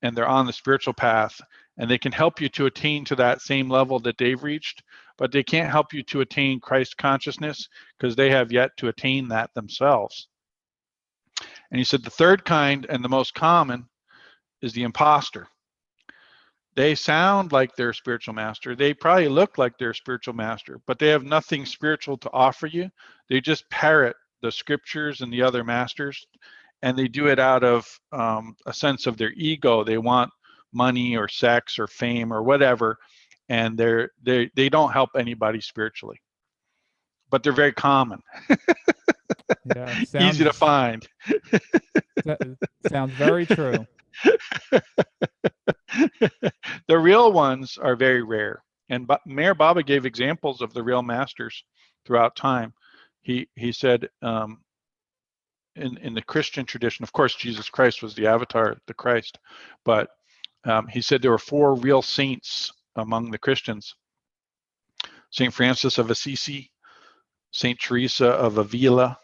and they're on the spiritual path, and they can help you to attain to that same level that they've reached, but they can't help you to attain Christ consciousness because they have yet to attain that themselves. And he said the third kind and the most common is the imposter. They sound like their spiritual master. They probably look like their spiritual master, but they have nothing spiritual to offer you. They just parrot the scriptures and the other masters, and they do it out of a sense of their ego. They want money or sex or fame or whatever, and they don't help anybody spiritually. But they're very common. Yeah, Easy to find. Sounds very true. The real ones are very rare. And Mayor Baba gave examples of the real masters throughout time. He said in the Christian tradition, of course, Jesus Christ was the avatar, the Christ, but he said there were 4 real saints among the Christians: St. Francis of Assisi, St. Teresa of Avila,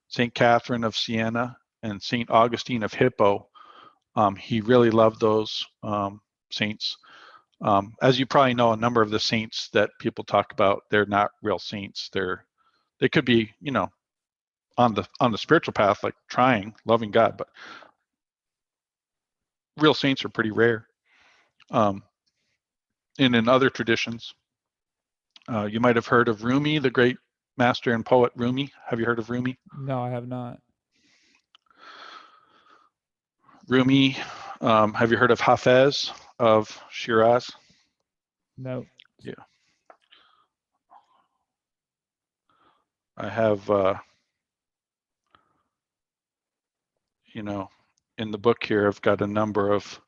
St. Catherine of Siena, and St. Augustine of Hippo. He really loved those saints. As you probably know, a number of the saints that people talk about, they're not real saints. They could be, on the spiritual path, like trying, loving God, but real saints are pretty rare. And in other traditions, you might have heard of Rumi, the great master and poet Rumi. Have you heard of Rumi? No, I have not. Rumi, have you heard of Hafez of Shiraz? No. Yeah. I have, in the book here, I've got a number of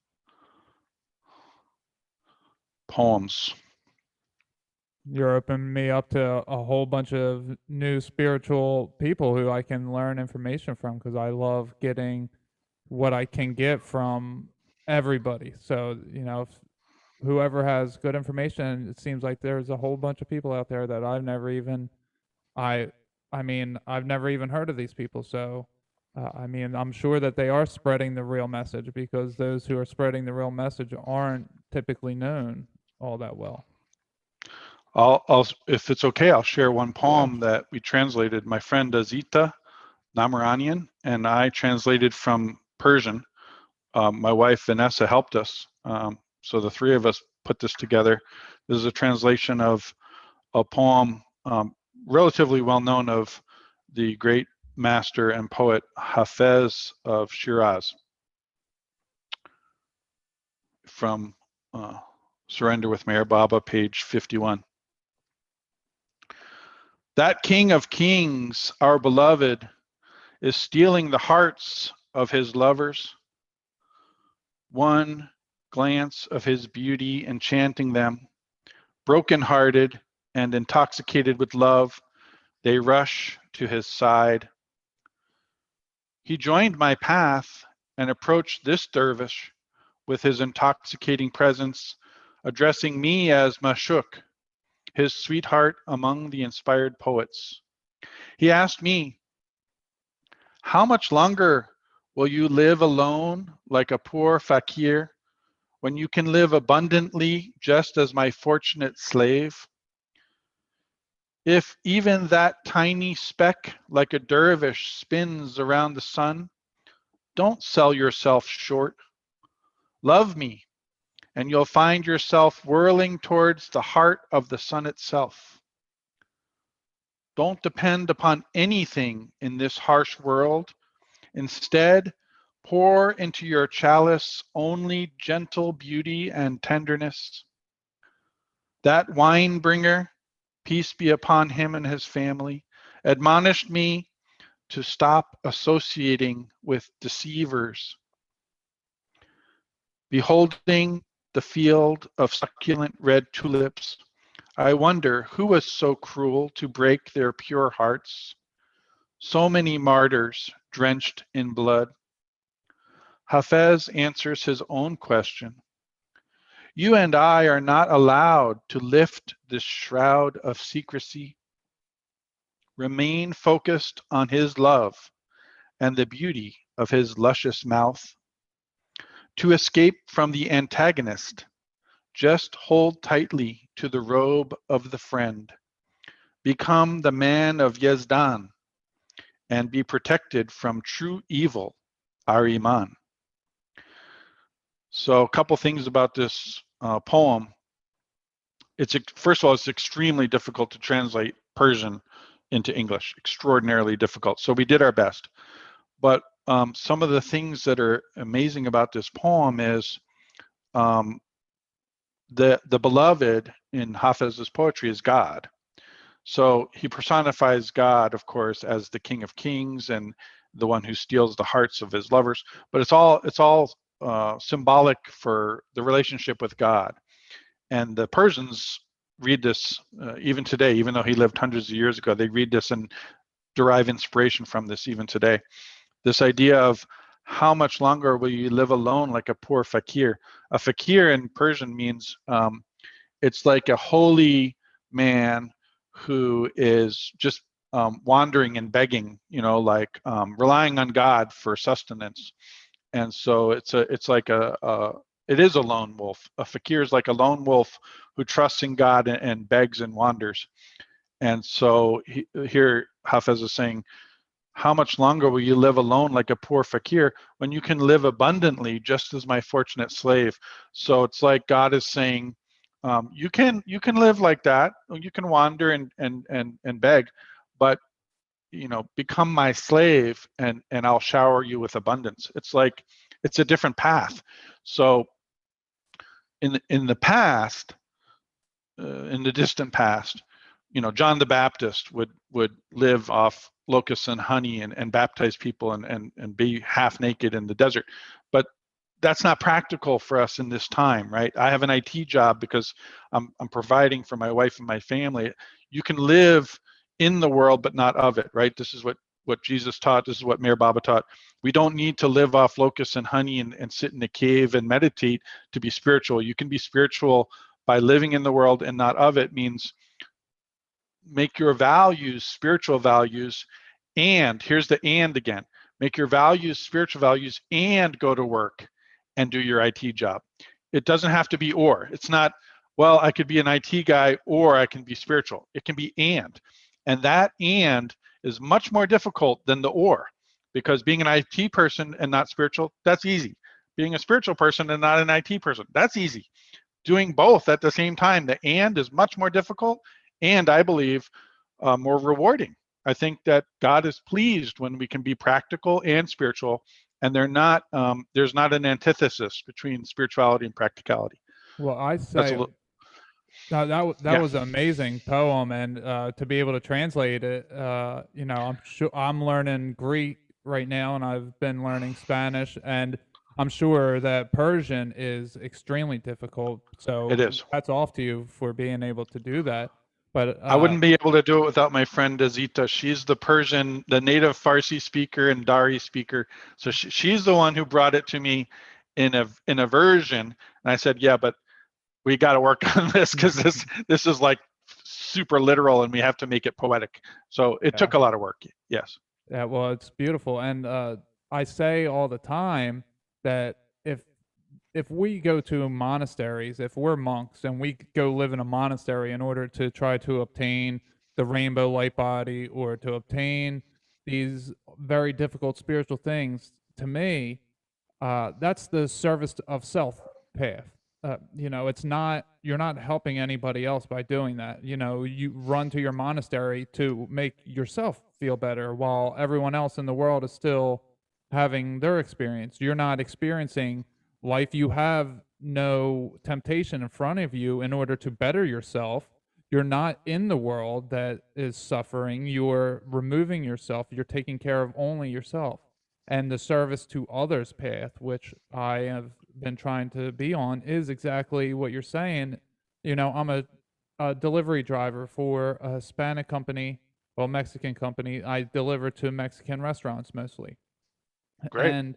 poems. You're opening me up to a whole bunch of new spiritual people who I can learn information from, because I love getting what I can get from everybody. So, if whoever has good information, it seems like there's a whole bunch of people out there that I've never even I've never even heard of these people. So I'm sure that they are spreading the real message, because those who are spreading the real message aren't typically known all that well. If it's okay, I'll share one poem that we translated. My friend Azita Namaranian and I translated from Persian. My wife Vanessa helped us. So the three of us put this together. This is a translation of a poem relatively well known of the great master and poet Hafez of Shiraz, from Surrender with Meher Baba, page 51. That King of Kings, our beloved, is stealing the hearts of his lovers. One glance of his beauty enchanting them. Broken-hearted and intoxicated with love, they rush to his side. He joined my path and approached this dervish with his intoxicating presence, addressing me as Mashuk, his sweetheart among the inspired poets. He asked me, "How much longer will you live alone like a poor fakir when you can live abundantly just as my fortunate slave? If even that tiny speck like a dervish spins around the sun, don't sell yourself short. Love me, and you'll find yourself whirling towards the heart of the sun itself. Don't depend upon anything in this harsh world. Instead, pour into your chalice only gentle beauty and tenderness. That wine bringer, peace be upon him and his family, admonished me to stop associating with deceivers. Beholding the field of succulent red tulips, I wonder who was so cruel to break their pure hearts. So many martyrs drenched in blood. Hafez answers his own question. You and I are not allowed to lift this shroud of secrecy. Remain focused on his love and the beauty of his luscious mouth. To escape from the antagonist, just hold tightly to the robe of the friend. Become the man of Yazdan and be protected from true evil, our Iman. So a couple things about this poem. First of all, it's extremely difficult to translate Persian into English, extraordinarily difficult. So we did our best. But some of the things that are amazing about this poem is the beloved in Hafez's poetry is God. So he personifies God, of course, as the King of Kings and the one who steals the hearts of his lovers. But it's all symbolic for the relationship with God. And the Persians read this even today, even though he lived hundreds of years ago. They read this and derive inspiration from this even today. This idea of how much longer will you live alone like a poor fakir? A fakir in Persian means it's like a holy man who is just wandering and begging, like relying on God for sustenance. And so it is a lone wolf. A fakir is like a lone wolf who trusts in God and begs and wanders. And so here Hafez is saying, how much longer will you live alone like a poor fakir when you can live abundantly just as my fortunate slave? So it's like God is saying, you can live like that. You can wander and beg, but become my slave and I'll shower you with abundance. It's like it's a different path. So in the past, in the distant past, John the Baptist would live off locusts and honey and baptize people and be half naked in the desert. But that's not practical for us in this time, right? I have an IT job because I'm providing for my wife and my family. You can live in the world, but not of it, right? This is what Jesus taught. This is what Meher Baba taught. We don't need to live off locusts and honey and sit in a cave and meditate to be spiritual. You can be spiritual by living in the world and not of it. Means make your values spiritual values, and here's the and again. Make your values spiritual values and go to work and do your IT job. It doesn't have to be or. It's not, well, I could be an IT guy or I can be spiritual. It can be and that and is much more difficult than the or, because being an IT person and not spiritual, that's easy. Being a spiritual person and not an IT person, that's easy. Doing both at the same time, the and is much more difficult, and I believe more rewarding. I think that God is pleased when we can be practical and spiritual, and there's not an antithesis between spirituality and practicality. Well, I That's a say little, that yeah, was an amazing poem, and to be able to translate it, I'm sure I'm learning Greek right now, and I've been learning Spanish, and I'm sure that Persian is extremely difficult. it So is. hats off to you for being able to do that. But I wouldn't be able to do it without my friend Azita. She's the native Farsi speaker and Dari speaker. So she's the one who brought it to me in a version. And I said, yeah, but we got to work on this because this is like super literal and we have to make it poetic. So it yeah. took a lot of work. Yes. Yeah, well, it's beautiful, and I say all the time that if if we go to monasteries, if we're monks and we go live in a monastery in order to try to obtain the rainbow light body or to obtain these very difficult spiritual things, to me, that's the service of self path. It's not, you're not helping anybody else by doing that. You run to your monastery to make yourself feel better while everyone else in the world is still having their experience. You're not experiencing life. You have no temptation in front of you in order to better yourself. You're not in the world that is suffering. You're removing yourself. You're taking care of only yourself, and the service to others path, which I have been trying to be on, is exactly what you're saying. I'm a delivery driver for a Hispanic company, well, Mexican company. I deliver to Mexican restaurants mostly, Great. and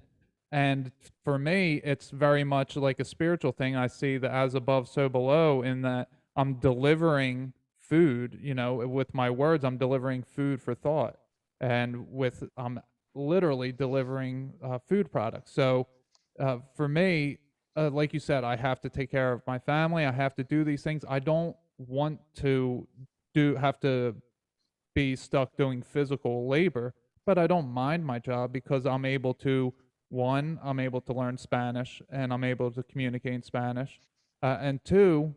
and for me, it's very much like a spiritual thing. I see the as above, so below, in that I'm delivering food. With my words, I'm delivering food for thought, and with I'm literally delivering food products. So for me, like you said, I have to take care of my family. I have to do these things. I don't want to do have to be stuck doing physical labor, but I don't mind my job because I'm able to, one, I'm able to learn Spanish and I'm able to communicate in Spanish, and two,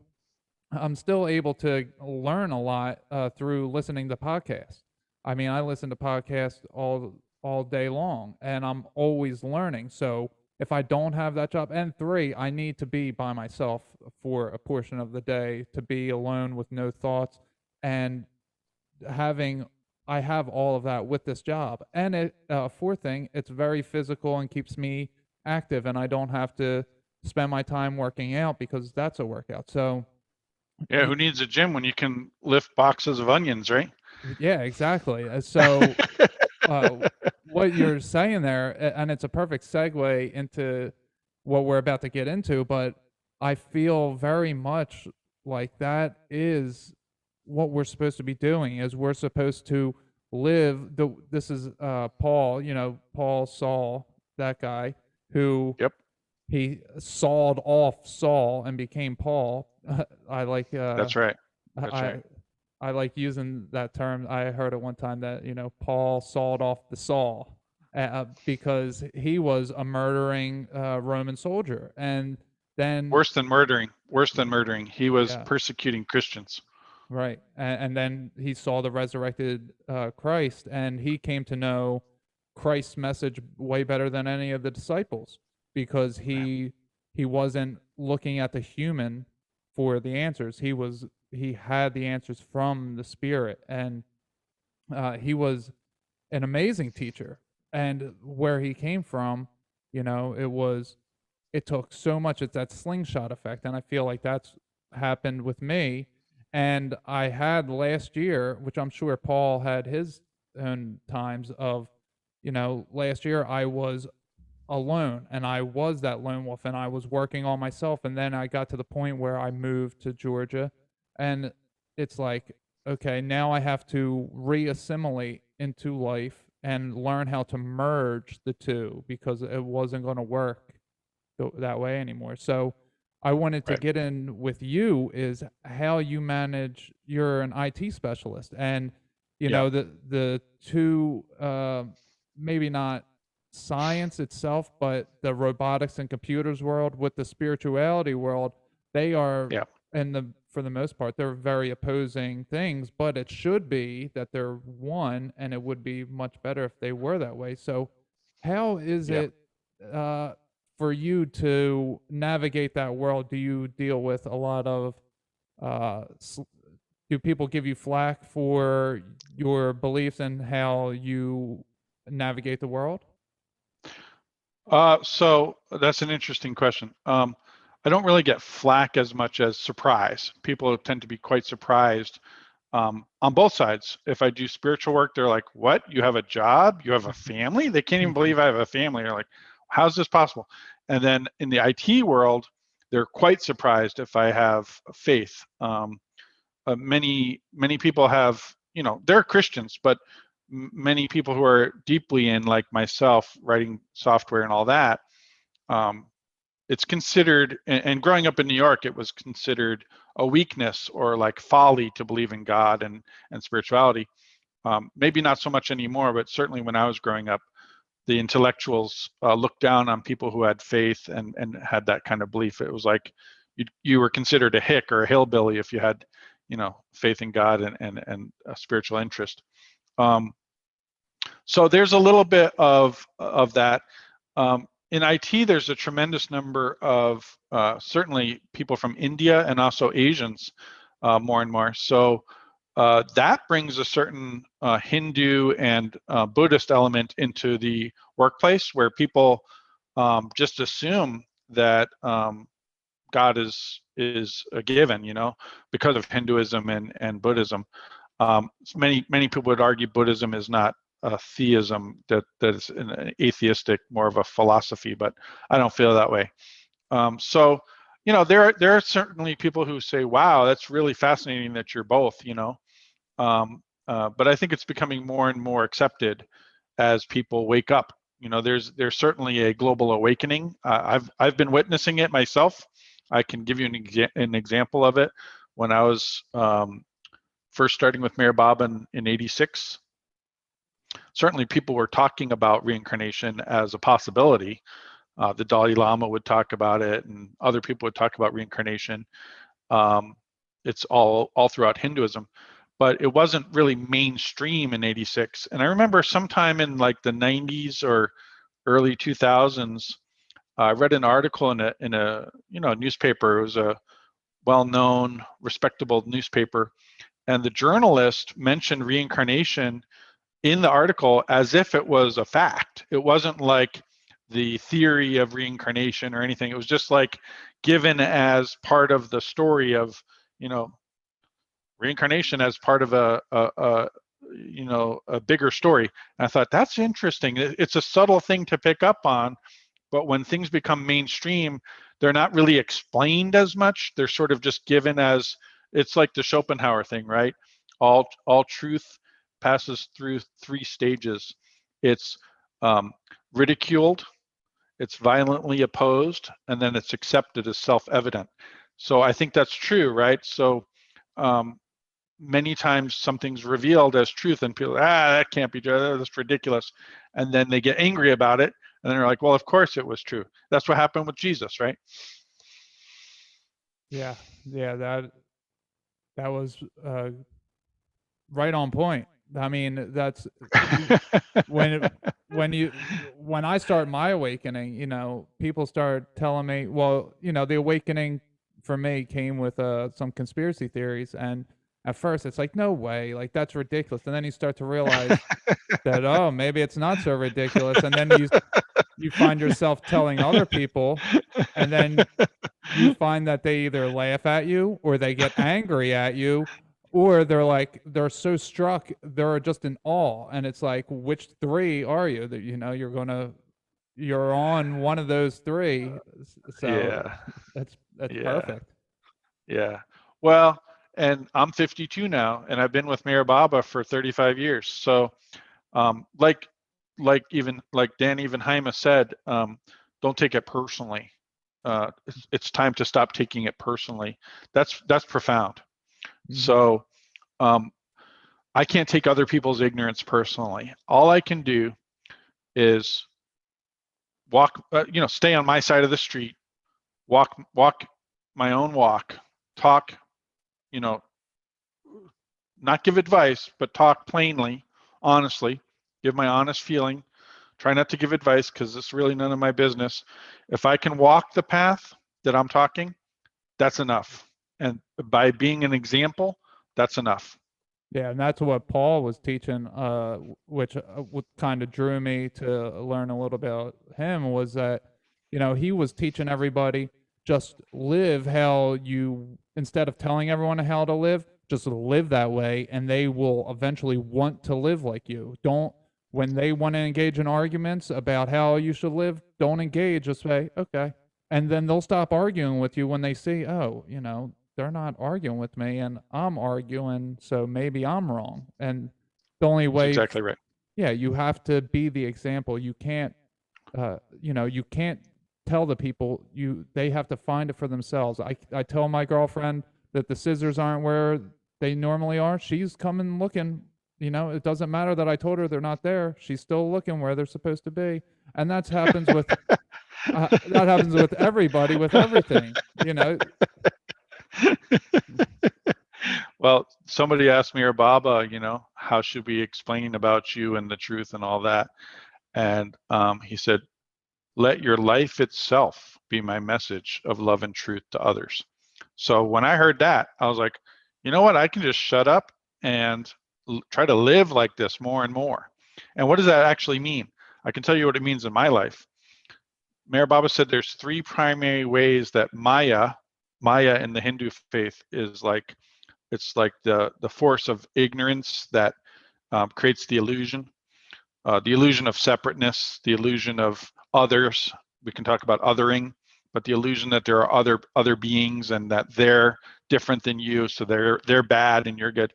I'm still able to learn a lot through listening to podcasts. I mean, I listen to podcasts all day long, and I'm always learning. So if I don't have that job, and three, I need to be by myself for a portion of the day, to be alone with no thoughts, and having I have all of that with this job. And fourth thing, it's very physical and keeps me active, and I don't have to spend my time working out because that's a workout. So Yeah. Who needs a gym when you can lift boxes of onions, right? yeah, exactly. So uh, what you're saying there, and it's a perfect segue into what we're about to get into, but I feel very much like that is what we're supposed to be doing. Is we're supposed to live this is Paul, Paul Saul, that guy who Yep. he sawed off Saul and became Paul. I like That's right. That's right. I I like using that term. I heard it one time that Paul sawed off the saw, because he was a murdering Roman soldier, and then Worse than murdering. Worse than murdering. He was yeah, persecuting Christians. right, and then he saw the resurrected Christ, and he came to know Christ's message way better than any of the disciples, because he wasn't looking at the human for the answers. He had the answers from the Spirit, and he was an amazing teacher. And where he came from, it took so much. It's that slingshot effect, and I feel like that's happened with me. And I had last year, which I'm sure Paul had his own times of, last year I was alone, and I was that lone wolf, and I was working on myself, and then I got to the point where I moved to Georgia, and it's like, okay, now I have to reassimilate into life and learn how to merge the two because it wasn't going to work that way anymore. So I wanted to Right. get in with you is how you manage. You're an IT specialist, and Yeah. the two, maybe not science itself, but the robotics and computers world with the spirituality world, they are, Yeah. and for the most part, they're very opposing things. But it should be that they're one, and it would be much better if they were that way. So, how is Yeah. it? Uh, for you to navigate that world, do you deal with a lot of uh, do people give you flack for your beliefs and how you navigate the world? So that's an interesting question. I don't really get flack as much as surprise. People tend to be quite surprised on both sides. If I do spiritual work, they're like, "What? You have a job? You have a family?" They can't even believe I have a family. They're like, "How's this possible?" And then in the IT world, they're quite surprised if I have faith. Many people have, they're Christians, but many people who are deeply in, like myself, writing software and all that, um, it's considered, and growing up in New York, it was considered a weakness or like folly to believe in God and spirituality. Maybe not so much anymore, but certainly when I was growing up, the intellectuals looked down on people who had faith and had that kind of belief. It was like you were considered a hick or a hillbilly if you had, faith in God and a spiritual interest. Um, so there's a little bit of that. In IT, there's a tremendous number of certainly people from India and also Asians, more and more. So that brings a certain Hindu and Buddhist element into the workplace, where people just assume that God is a given, because of Hinduism and Buddhism. Many people would argue Buddhism is not a theism, that is an atheistic, more of a philosophy, but I don't feel that way. So, there are certainly people who say, "Wow, that's really fascinating that you're both," but I think it's becoming more and more accepted as people wake up. There's certainly a global awakening. I've been witnessing it myself. I can give you an example of it. When I was first starting with Meher Baba in '86, certainly people were talking about reincarnation as a possibility. The Dalai Lama would talk about it, and other people would talk about reincarnation. Um, it's all throughout Hinduism, but it wasn't really mainstream in '86. And I remember sometime in like the '90s or early 2000s, I read an article in a newspaper. It was a well-known, respectable newspaper, and the journalist mentioned reincarnation in the article as if it was a fact. It wasn't like the theory of reincarnation or anything. It was just like given as part of the story of, you know, reincarnation as part of a bigger story. And I thought that's interesting. It's a subtle thing to pick up on, but when things become mainstream, they're not really explained as much. They're sort of just given as, it's like the Schopenhauer thing, right? All truth passes through three stages. It's um, ridiculed, it's violently opposed, and then it's accepted as self-evident. So I think that's true, right? So um, many times something's revealed as truth and people, that can't be true, that's ridiculous. And then they get angry about it, and then they're like, well, of course it was true. That's what happened with Jesus, right? Yeah, yeah, that was right on point. I mean, that's when when I start my awakening, people start telling me, well, the awakening for me came with some conspiracy theories, and at first it's like, no way, like that's ridiculous, and then you start to realize that, oh, maybe it's not so ridiculous, and then you find yourself telling other people, and then you find that they either laugh at you or they get angry at you, or they're so struck, they're just in awe, and it's like, which three are you? That you're on one of those three. So Yeah, that's yeah, perfect. yeah. Well, and I'm 52 now, and I've been with Meher Baba for 35 years. So, like Dan Evenheim said, don't take it personally. it's time to stop taking it personally. That's profound. Mhm. So I can't take other people's ignorance personally. All I can do is walk, stay on my side of the street, walk my own walk, talk, not give advice, but talk plainly, honestly, give my honest feeling. Try not to give advice because it's really none of my business. If I can walk the path that I'm talking, that's enough. And by being an example, that's enough. Yeah, and that's what Paul was teaching, which what kind of drew me to learn a little about him was that, he was teaching everybody just live how you, instead of telling everyone how to live, just live that way, and they will eventually want to live like you. Don't, when they want to engage in arguments about how you should live, don't engage, just say, okay. And then they'll stop arguing with you when they see, oh, they're not arguing with me and I'm arguing, so maybe I'm wrong. And the only That's way, exactly right. yeah, you have to be the example. You can't, you can't tell the people, they have to find it for themselves. I tell my girlfriend that the scissors aren't where they normally are. She's coming looking, it doesn't matter that I told her they're not there. She's still looking where they're supposed to be. And that happens with, that happens with everybody, with everything, Well, somebody asked me, or Baba, how should we explain about you and the truth and all that? And he said, let your life itself be my message of love and truth to others. So when I heard that, I was like, you know what? I can just shut up and try to live like this more and more. And what does that actually mean? I can tell you what it means in my life. Mayor Baba said there's three primary ways that Maya in the Hindu faith is like, it's like the force of ignorance that creates the illusion of separateness, the illusion of others. We can talk about othering, but the illusion that there are other beings and that they're different than you, so they're bad and you're good.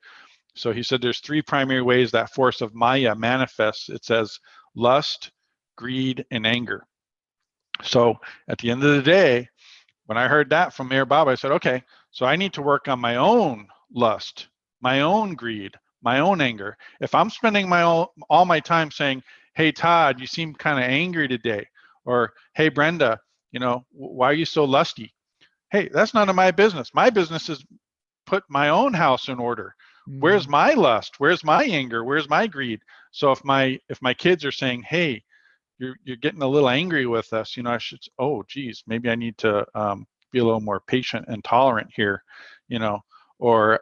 So he said there's three primary ways that force of Maya manifests. It says lust, greed, and anger. So at the end of the day, when I heard that from Mayor Baba, I said, okay, so I need to work on my own lust, my own greed, my own anger. If I'm spending all my time saying, hey, Todd, you seem kind of angry today, or hey, Brenda, why are you so lusty? Hey, that's none of my business. My business is put my own house in order. Where's my lust? Where's my anger? Where's my greed? So if my kids are saying, hey, you're getting a little angry with us, I should, oh geez, maybe I need to be a little more patient and tolerant here, or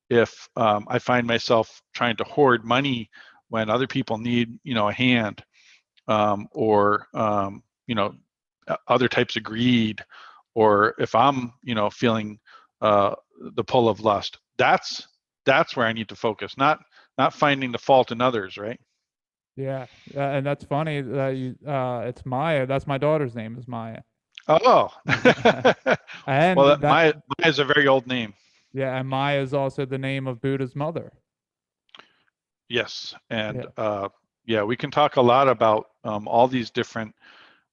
if I find myself trying to hoard money when other people need a hand, or other types of greed, or if I'm feeling the pull of lust, that's where I need to focus, not finding the fault in others, right? Yeah, and that's funny that it's Maya. That's my daughter's name is Maya. Oh, And well, that, Maya is a very old name. yeah, and Maya is also the name of Buddha's mother. Yes, and Yeah. we can talk a lot about all these different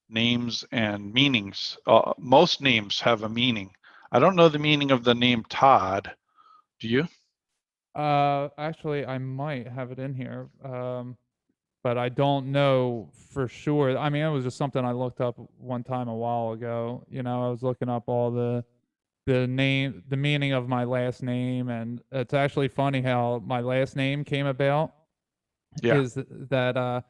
names and meanings. Most names have a meaning. I don't know the meaning of the name Todd. Do you? Actually, I might have it in here, but I don't know for sure. I mean, it was just something I looked up one time a while ago. I was looking up all the meaning of my last name, and it's actually funny how my last name came about. Yeah. Is that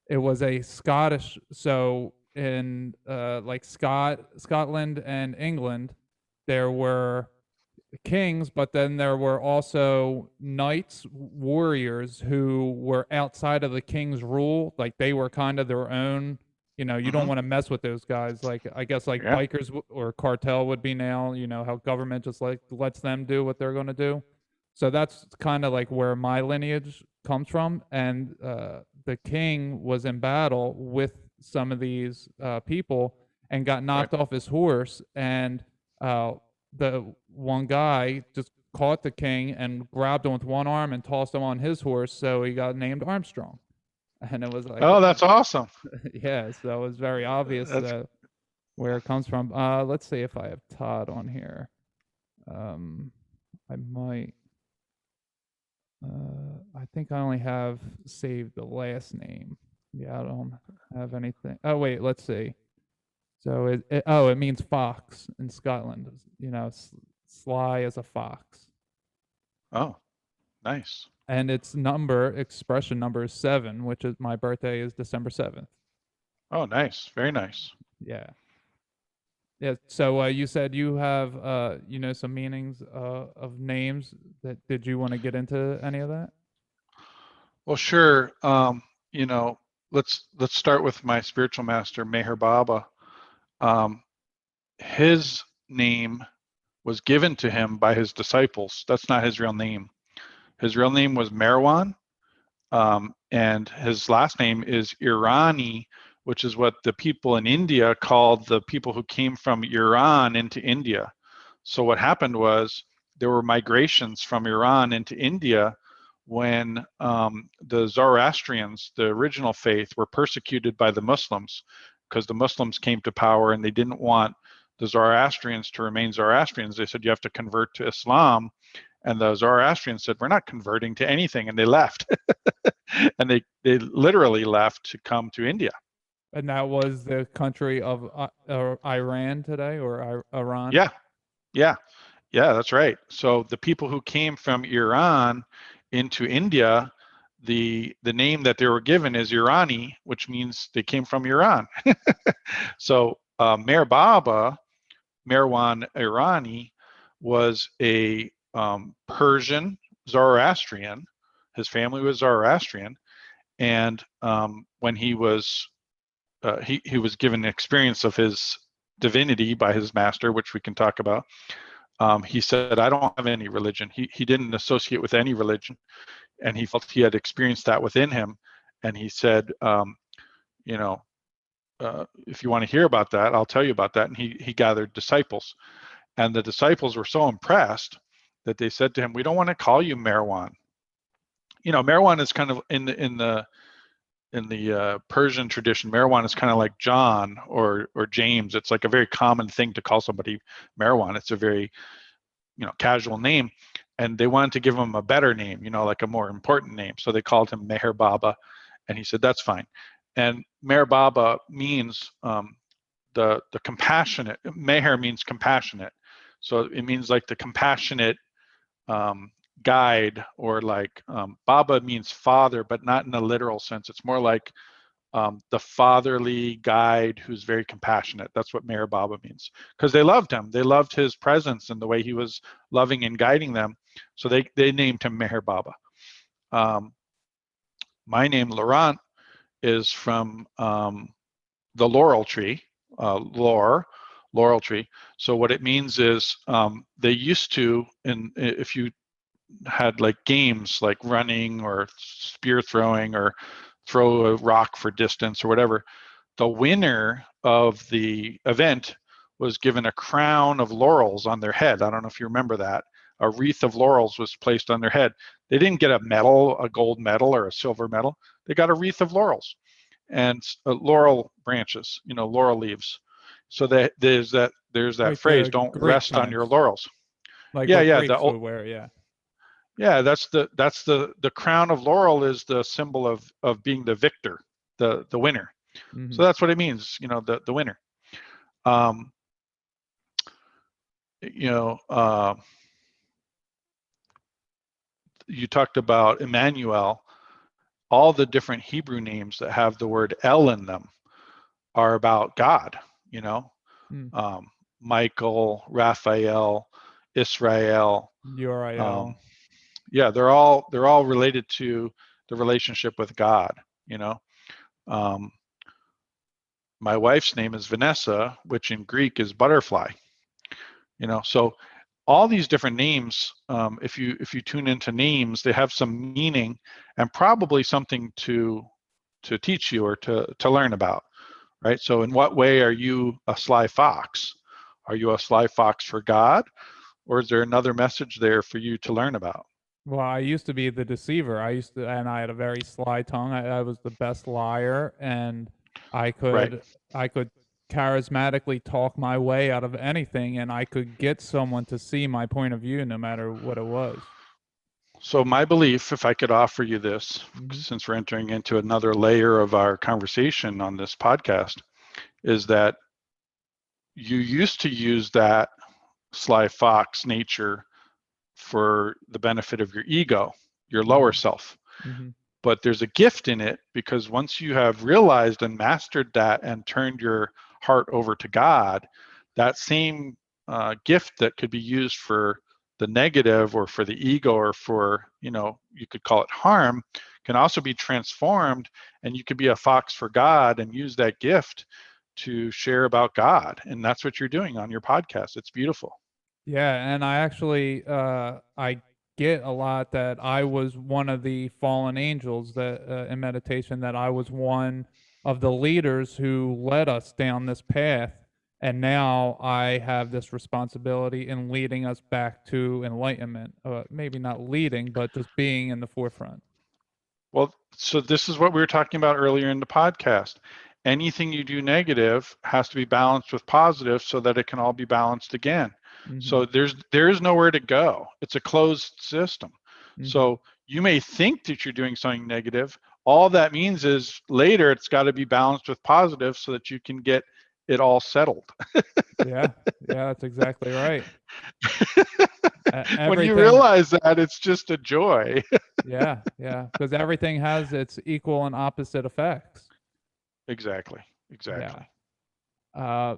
it was a Scottish, so in like Scotland and England, there were kings, but then there were also knights, warriors who were outside of the king's rule. Like they were kind of their own. You don't want to mess with those guys. Like I guess like Yeah. bikers or cartel would be now. How government just like lets them do what they're going to do. So that's kind of like where my lineage comes from. And the king was in battle with some of these people and got knocked off his horse, and the one guy just caught the king and grabbed him with one arm and tossed him on his horse, so he got named Armstrong. And it was like, Oh, that's awesome. yeah, so it was very obvious That's that. where it comes from. Let's see if I have Todd on here. I might. I think I only have saved the last name. Yeah, I don't have anything. Oh wait, let's see. So it means fox in Scotland. You know, sly as a fox. Oh, nice. And its expression number is 7, which is my birthday is December 7th. Oh, nice. Very nice. Yeah. Yeah. So you said you have some meanings of names. That did you want to get into any of that? Well, sure. You know, let's start with my spiritual master, Meher Baba. Um, his name was given to him by his disciples. That's not his real name. His real name was Merwan, and his last name is Irani, which is what the people in India called the people who came from Iran into India. So what happened was there were migrations from Iran into India when the Zoroastrians, the original faith, were persecuted by the Muslims because the Muslims came to power and they didn't want the Zoroastrians to remain Zoroastrians. They said you have to convert to Islam. And the Zoroastrians said, we're not converting to anything. And they left. And they literally left to come to India. And that was the country of Iran today, or Iran? Yeah, yeah, yeah, that's right. So the people who came from Iran into India, the name that they were given is Irani, which means they came from Iran. So Meher Baba, Merwan Irani, was a Persian Zoroastrian. His family was Zoroastrian, and when he was given an experience of his divinity by his master, which we can talk about. He said, I don't have any religion. He didn't associate with any religion, and he felt he had experienced that within him. And he said, you know, if you want to hear about that, I'll tell you about that. And he gathered disciples, and the disciples were so impressed that they said to him, we don't want to call you Merwan. You know, Merwan is kind of in the Persian tradition. Merwan is kind of like John or James. It's like a very common thing to call somebody Merwan. It's a very casual name, and they wanted to give him a better name, like a more important name. So they called him Meher Baba, and he said that's fine. And Meher Baba means the compassionate. Meher means compassionate, so it means like the compassionate guide, or like Baba means father, but not in a literal sense. It's more like the fatherly guide who's very compassionate. That's what Meher Baba means, because they loved him. They loved his presence and the way he was loving and guiding them. So they named him Meher Baba. My name, Laurent, is from the laurel tree, laurel tree. So what it means is they used to, if you had like games like running or spear throwing or throw a rock for distance or whatever, the winner of the event was given a crown of laurels on their head. I don't know if you remember that. A wreath of laurels was placed on their head. They didn't get a medal, a gold medal or a silver medal. They got a wreath of laurels and laurel branches, laurel leaves. So that there's that Like phrase, the don't Greek rest on your times, laurels. like Yeah, what yeah. Greeks would wear. Yeah. Yeah, that's the crown of laurel is the symbol of being the victor, the winner. Mm-hmm. So that's what it means, the winner. You talked about Emmanuel. All the different Hebrew names that have the word El in them are about God. Michael, Raphael, Israel. Uriel. Yeah, they're all related to the relationship with God. My wife's name is Vanessa, which in Greek is butterfly. So all these different names, if you tune into names, they have some meaning and probably something to teach you or to learn about, right? So in what way are you a sly fox? Are you a sly fox for God, or is there another message there for you to learn about? Well, I used to be the deceiver. And I had a very sly tongue. I was the best liar, and I Right. could charismatically talk my way out of anything, and I could get someone to see my point of view no matter what it was. So my belief, if I could offer you this, Mm-hmm. since we're entering into another layer of our conversation on this podcast, is that you used to use that sly fox nature for the benefit of your ego, your lower self. Mm-hmm. But there's a gift in it, because once you have realized and mastered that and turned your heart over to God, that same gift that could be used for the negative or for the ego or for, you could call it harm, can also be transformed, and you could be a fox for God and use that gift to share about God. And that's what you're doing on your podcast. It's beautiful. Yeah, and I actually I get a lot that I was one of the fallen angels that in meditation, that I was one of the leaders who led us down this path, and now I have this responsibility in leading us back to enlightenment. Maybe not leading, but just being in the forefront. Well, so this is what we were talking about earlier in the podcast. Anything you do negative has to be balanced with positive so that it can all be balanced again. Mm-hmm. So there is nowhere to go. It's a closed system. Mm-hmm. So you may think that you're doing something negative. All that means is later it's got to be balanced with positive so that you can get it all settled. Yeah, that's exactly right. When you Everything. realize that, it's just a joy. Yeah, because everything has its equal and opposite effects. Exactly. Yeah.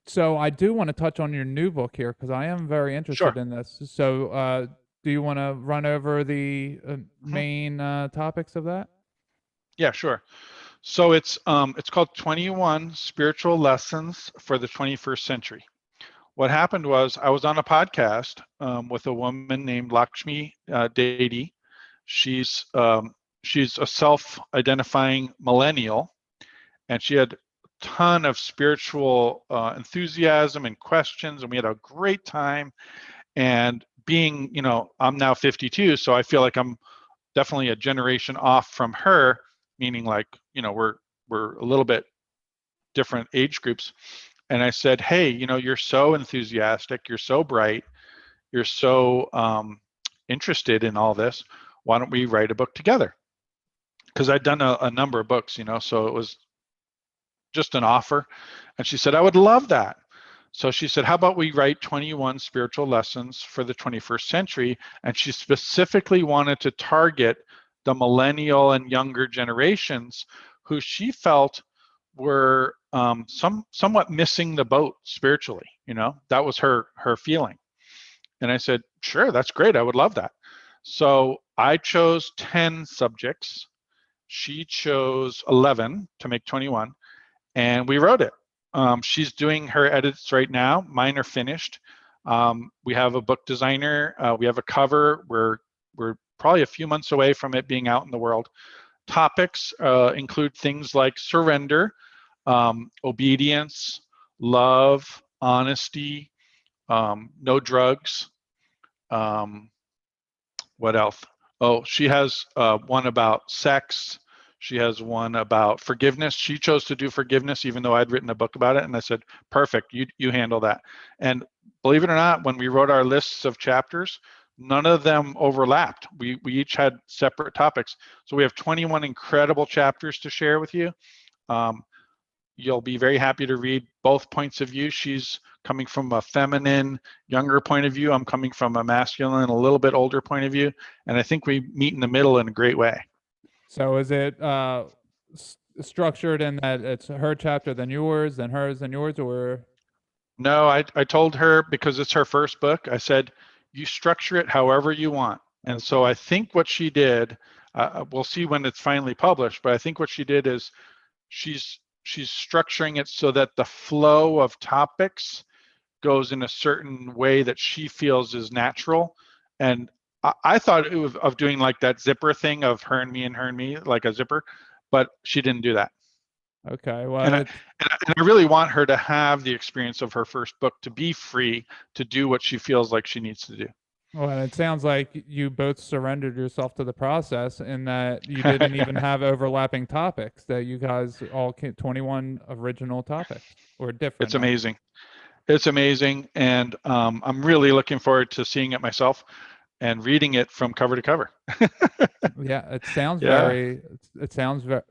So I do want to touch on your new book here, because I am very interested Sure. in this. So do you want to run over the main topics of that? Yeah, sure. So it's called 21 Spiritual Lessons for the 21st Century. What happened was I was on a podcast with a woman named Laxmi Dady. She's a self-identifying millennial, and she had a ton of spiritual enthusiasm and questions, and we had a great time. And being, I'm now 52, so I feel like I'm definitely a generation off from her, meaning like, we're a little bit different age groups. And I said, hey, you're so enthusiastic, you're so bright, you're so interested in all this. Why don't we write a book together? Because I'd done a number of books, so it was just an offer. And she said, I would love that. So she said, how about we write 21 spiritual lessons for the 21st century? And she specifically wanted to target the millennial and younger generations who she felt were somewhat missing the boat spiritually. That was her feeling. And I said, sure, that's great. I would love that. So I chose 10 subjects. She chose 11 to make 21, and we wrote it. She's doing her edits right now. Mine are finished. We have a book designer. We have a cover. We're probably a few months away from it being out in the world. Topics include things like surrender, obedience, love, honesty, no drugs. What else? Oh, she has one about sex. She has one about forgiveness. She chose to do forgiveness, even though I'd written a book about it. And I said, perfect, you handle that. And believe it or not, when we wrote our lists of chapters, none of them overlapped. We each had separate topics. So we have 21 incredible chapters to share with you. You'll be very happy to read both points of view. She's coming from a feminine, younger point of view. I'm coming from a masculine, a little bit older point of view. And I think we meet in the middle in a great way. So is it structured in that it's her chapter, then yours, then hers, then yours, or? No, I told her, because it's her first book, I said, you structure it however you want. And Okay. so I think what she did, we'll see when it's finally published, but I think what she did is she's structuring it so that the flow of topics goes in a certain way that she feels is natural. And I thought it was of doing like that zipper thing of her and me, like a zipper, but she didn't do that. Okay, well, And I really want her to have the experience of her first book, to be free to do what she feels like she needs to do. Well, and it sounds like you both surrendered yourself to the process in that you didn't even have overlapping topics, that you guys all 21 original topics or It's different, I mean. amazing. It's amazing. And I'm really looking forward to seeing it myself and reading it from cover to cover. Yeah, it sounds Yeah.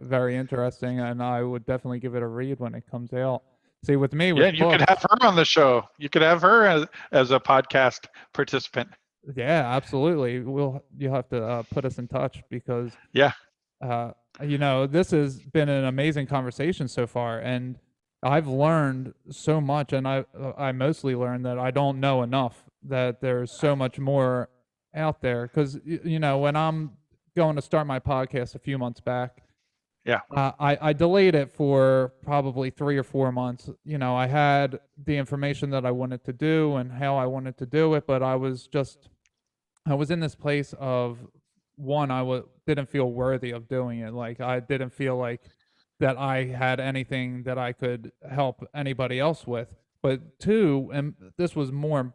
very interesting, and I would definitely give it a read when it comes out. See, with me Yeah. with And you could have books, her on the show. You could have her as a podcast participant. yeah, absolutely. You'll have to put us in touch because Yeah. uh, this has been an amazing conversation so far, and I've learned so much, and I mostly learned that I don't know enough. That there's so much more out there because when I'm going to start my podcast a few months back. Yeah. I delayed it for probably 3 or 4 months. I had the information that I wanted to do and how I wanted to do it, but I was in this place of one, didn't feel worthy of doing it. Like I didn't feel like that I had anything that I could help anybody else with. But two, and this was more,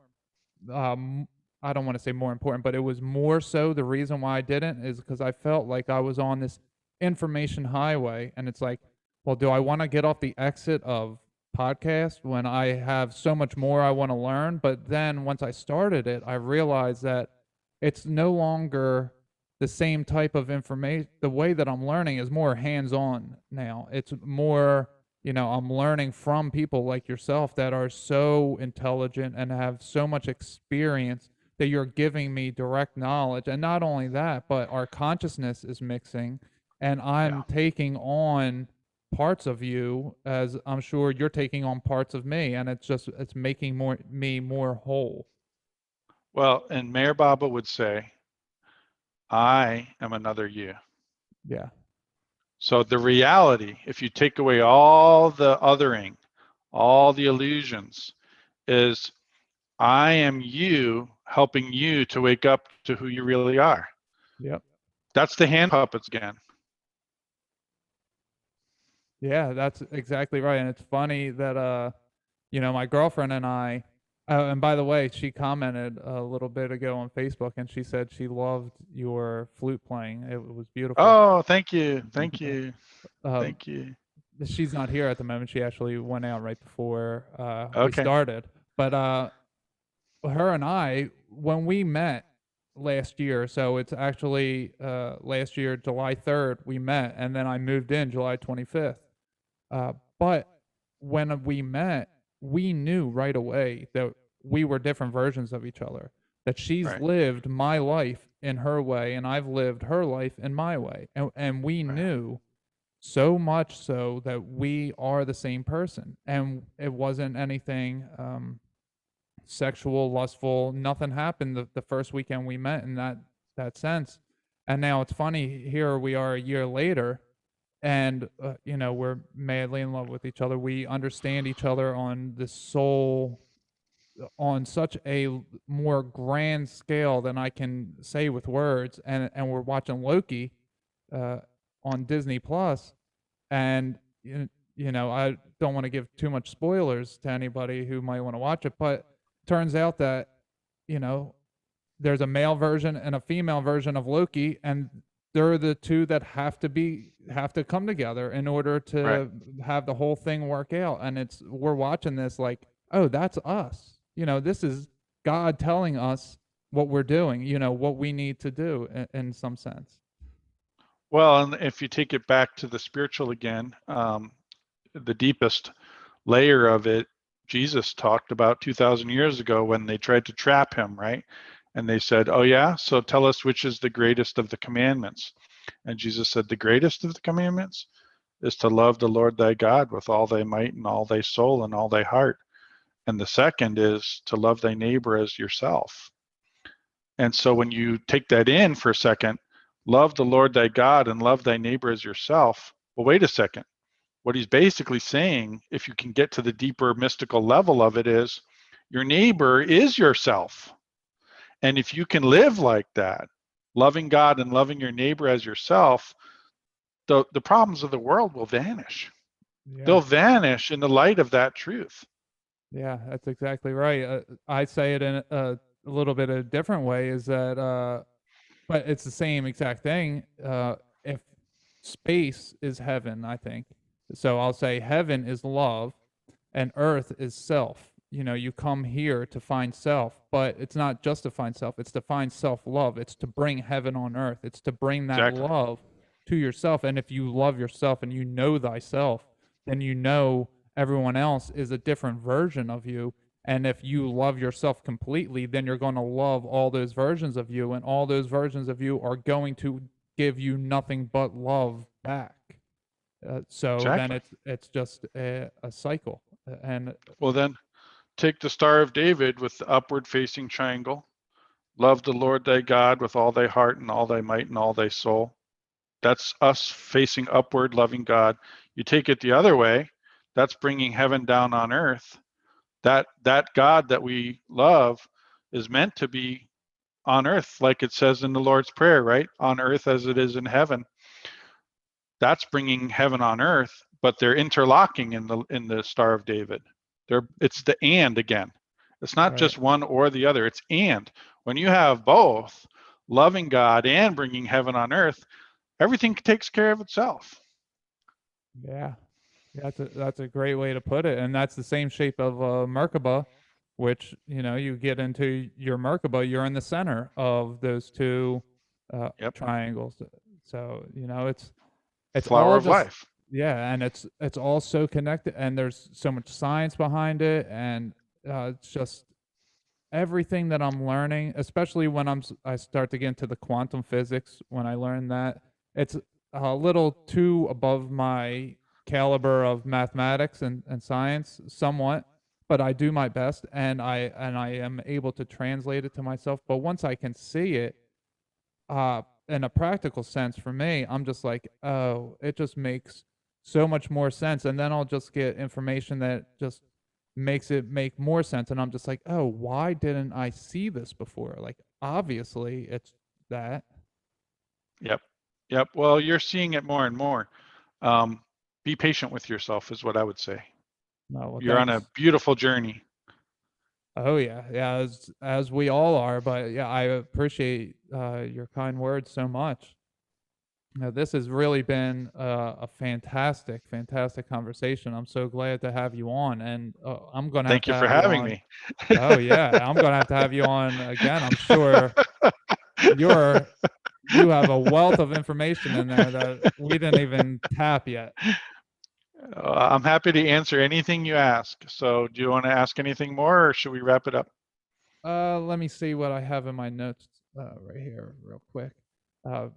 um, I don't want to say more important, but it was more so the reason why I didn't is because I felt like I was on this information highway, and it's like, well, do I want to get off the exit of podcast when I have so much more I want to learn? But then once I started it, I realized that it's no longer the same type of information. The way that I'm learning is more hands on now. It's more, I'm learning from people like yourself that are so intelligent and have so much experience that you're giving me direct knowledge. And not only that, but our consciousness is mixing and Yeah. I'm taking on parts of you as I'm sure you're taking on parts of me. And it's making me more whole. Well, and Mayor Baba would say, I am another you. Yeah. So the reality, if you take away all the othering, all the illusions, is I am you helping you to wake up to who you really are. Yep. That's the hand puppets again. Yeah, that's exactly right. And it's funny that my girlfriend and I and by the way, she commented a little bit ago on Facebook and she said she loved your flute playing. It was beautiful. Oh, thank you. Thank you. um, Thank you. she's not here at the moment. She actually went out right before we Okay. started. But her and I, when we met last year, so it's actually last year, July 3rd, we met, and then I moved in July 25th. But when we met, we knew right away that we were different versions of each other. That she's Right. lived my life in her way, and I've lived her life in my way. And we Right. knew so much so that we are the same person. And it wasn't anything sexual, lustful. Nothing happened the first weekend we met in that sense. And now it's funny, here we are a year later and we're madly in love with each other. We understand each other on the soul on such a more grand scale than I can say with words. And we're watching Loki uh, on Disney Plus, and I don't want to give too much spoilers to anybody who might want to watch it, but turns out that you know there's a male version and a female version of Loki, and they're the two that have to come together in order Right. to have the whole thing work out. And we're watching this like, oh, that's us. This is God telling us what we're doing. What we need to do in some sense. Well, and if you take it back to the spiritual again, the deepest layer of it, Jesus talked about 2,000 years ago when they tried to trap him, right? And they said, oh, yeah, so tell us which is the greatest of the commandments. And Jesus said, the greatest of the commandments is to love the Lord thy God with all thy might and all thy soul and all thy heart. And the second is to love thy neighbor as yourself. And so when you take that in for a second, love the Lord thy God and love thy neighbor as yourself. Well, wait a second. What he's basically saying, if you can get to the deeper mystical level of it, is your neighbor is yourself. And if you can live like that, loving God and loving your neighbor as yourself, the problems of the world will vanish. Yeah. They'll vanish in the light of that truth. Yeah, that's exactly right. I say it in a little bit a different way is that, but it's the same exact thing. If space is heaven, I think. So I'll say heaven is love and earth is self. You know, you come here to find self, but it's not just to find self, it's to find self love. It's to bring heaven on earth. It's to bring that Exactly. love to yourself. And if you love yourself and you know thyself, then you know everyone else is a different version of you. And if you love yourself completely, then you're going to love all those versions of you, and all those versions of you are going to give you nothing but love back. So then Exactly. it's just a cycle, and Well, then take the Star of David with the upward facing triangle. Love the Lord thy God with all thy heart and all thy might and all thy soul. That's us facing upward, loving God. You take it the other way, that's bringing heaven down on earth. That God that we love is meant to be on earth, like it says in the Lord's Prayer, right? On earth as it is in heaven. That's bringing heaven on earth, but they're interlocking in the Star of David. It's the and again. It's not right, just one or the other. It's and. When you have both, loving God and bringing heaven on earth, everything takes care of itself. yeah, that's a great way to put it, and that's the same shape of Merkaba, which you know you get into your Merkaba, you're in the center of those two Yep. triangles. So you know it's Flower all of just life. yeah, and it's all so connected, and there's so much science behind it, and it's just everything that I'm learning, especially when I start to get into the quantum physics. When I learn that, it's a little too above my caliber of mathematics and science, somewhat. But I do my best, and I am able to translate it to myself. But once I can see it, in a practical sense for me, I'm just like, oh, it just makes so much more sense. And then I'll just get information that just makes it make more sense. And I'm just like, oh, why didn't I see this before? Like, obviously, it's that. Yep. Yep. Well, you're seeing it more and more. Um, be patient with yourself is what I would say. No, well, You're on a thanks. beautiful journey. Oh yeah, yeah, as we all are. But yeah, I appreciate your kind words so much. Now, this has really been a fantastic, fantastic conversation. I'm so glad to have you on, and I'm gonna Thank you have for you having on. me. Oh yeah, I'm gonna have you on again. I'm sure you're you have a wealth of information in there that we didn't even tap yet. I'm happy to answer anything you ask. So do you want to ask anything more or should we wrap it up? Let me see what I have in my notes right here, real quick. Uh,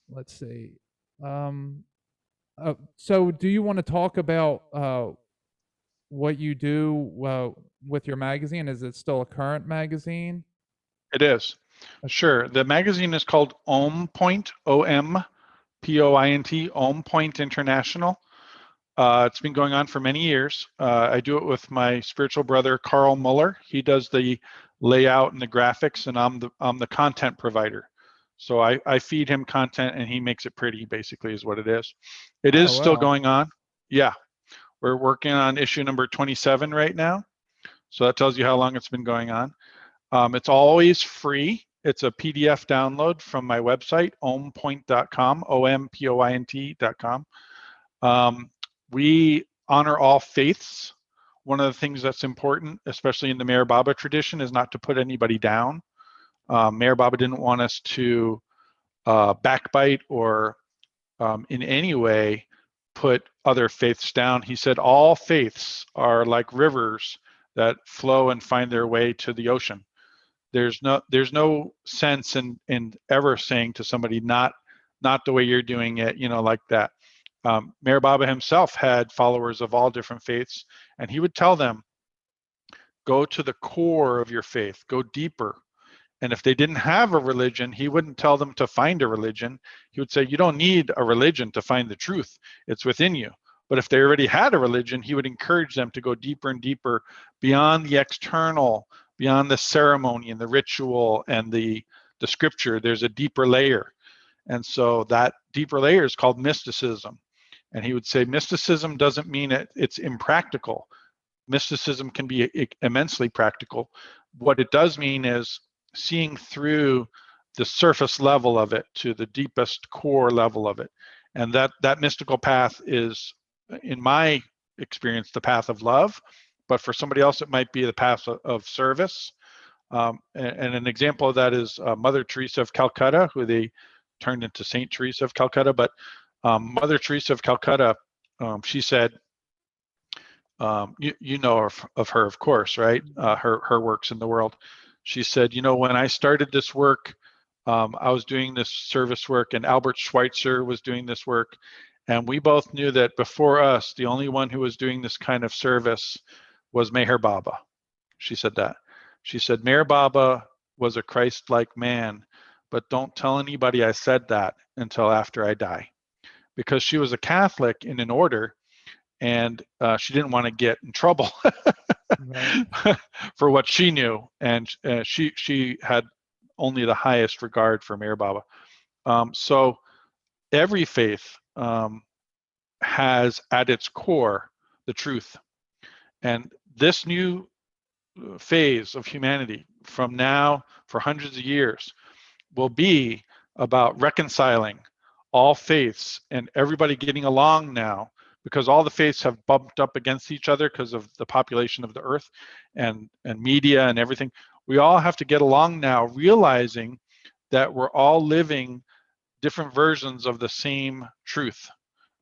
let's see. Um, so, do you want to talk about what you do with your magazine? Is it still a current magazine? It is. Okay. Sure. The magazine is called Ohm Point, OMPOINT, Ohm Point International. It's been going on for many years. I do it with my spiritual brother, Carl Muller. He does the layout and the graphics, and I'm the content provider. So I feed him content and he makes it pretty, basically, is what it is. It is Oh still wow. going on. Yeah. We're working on issue number 27 right now. So that tells you how long it's been going on. It's always free. It's a PDF download from my website, ohmpoint.com, OMPOINT.com. We honor all faiths. One of the things that's important, especially in the Meher Baba tradition, is not to put anybody down. Meher Baba didn't want us to backbite or in any way put other faiths down. He said all faiths are like rivers that flow and find their way to the ocean. There's no sense in ever saying to somebody not the way you're doing it, like that. Meher Baba himself had followers of all different faiths, and he would tell them, go to the core of your faith, go deeper. And if they didn't have a religion, he wouldn't tell them to find a religion. He would say, you don't need a religion to find the truth. It's within you. But if they already had a religion, he would encourage them to go deeper and deeper beyond the external, beyond the ceremony and the ritual and the scripture. There's a deeper layer. And so that deeper layer is called mysticism. And he would say mysticism doesn't mean it's impractical. Mysticism can be immensely practical, what it does mean is seeing through the surface level of it to the deepest core level of it. And that mystical path is, in my experience, the path of love, but for somebody else, it might be the path of service. And an example of that is Mother Teresa of Calcutta, who they turned into Saint Teresa of Calcutta. But Mother Teresa of Calcutta, she said, you know of her, of course, right? Her works in the world. She said, when I started this work, I was doing this service work, and Albert Schweitzer was doing this work. And we both knew that before us, the only one who was doing this kind of service was Meher Baba. She said that. She said, Meher Baba was a Christ-like man, but don't tell anybody I said that until after I die. Because she was a Catholic in an order, and she didn't want to get in trouble for what she knew. And she had only the highest regard for Meher Baba. So every faith has at its core the truth. And this new phase of humanity from now for hundreds of years will be about reconciling all faiths and everybody getting along now, because all the faiths have bumped up against each other because of the population of the earth and media and everything. We all have to get along now, realizing that we're all living different versions of the same truth.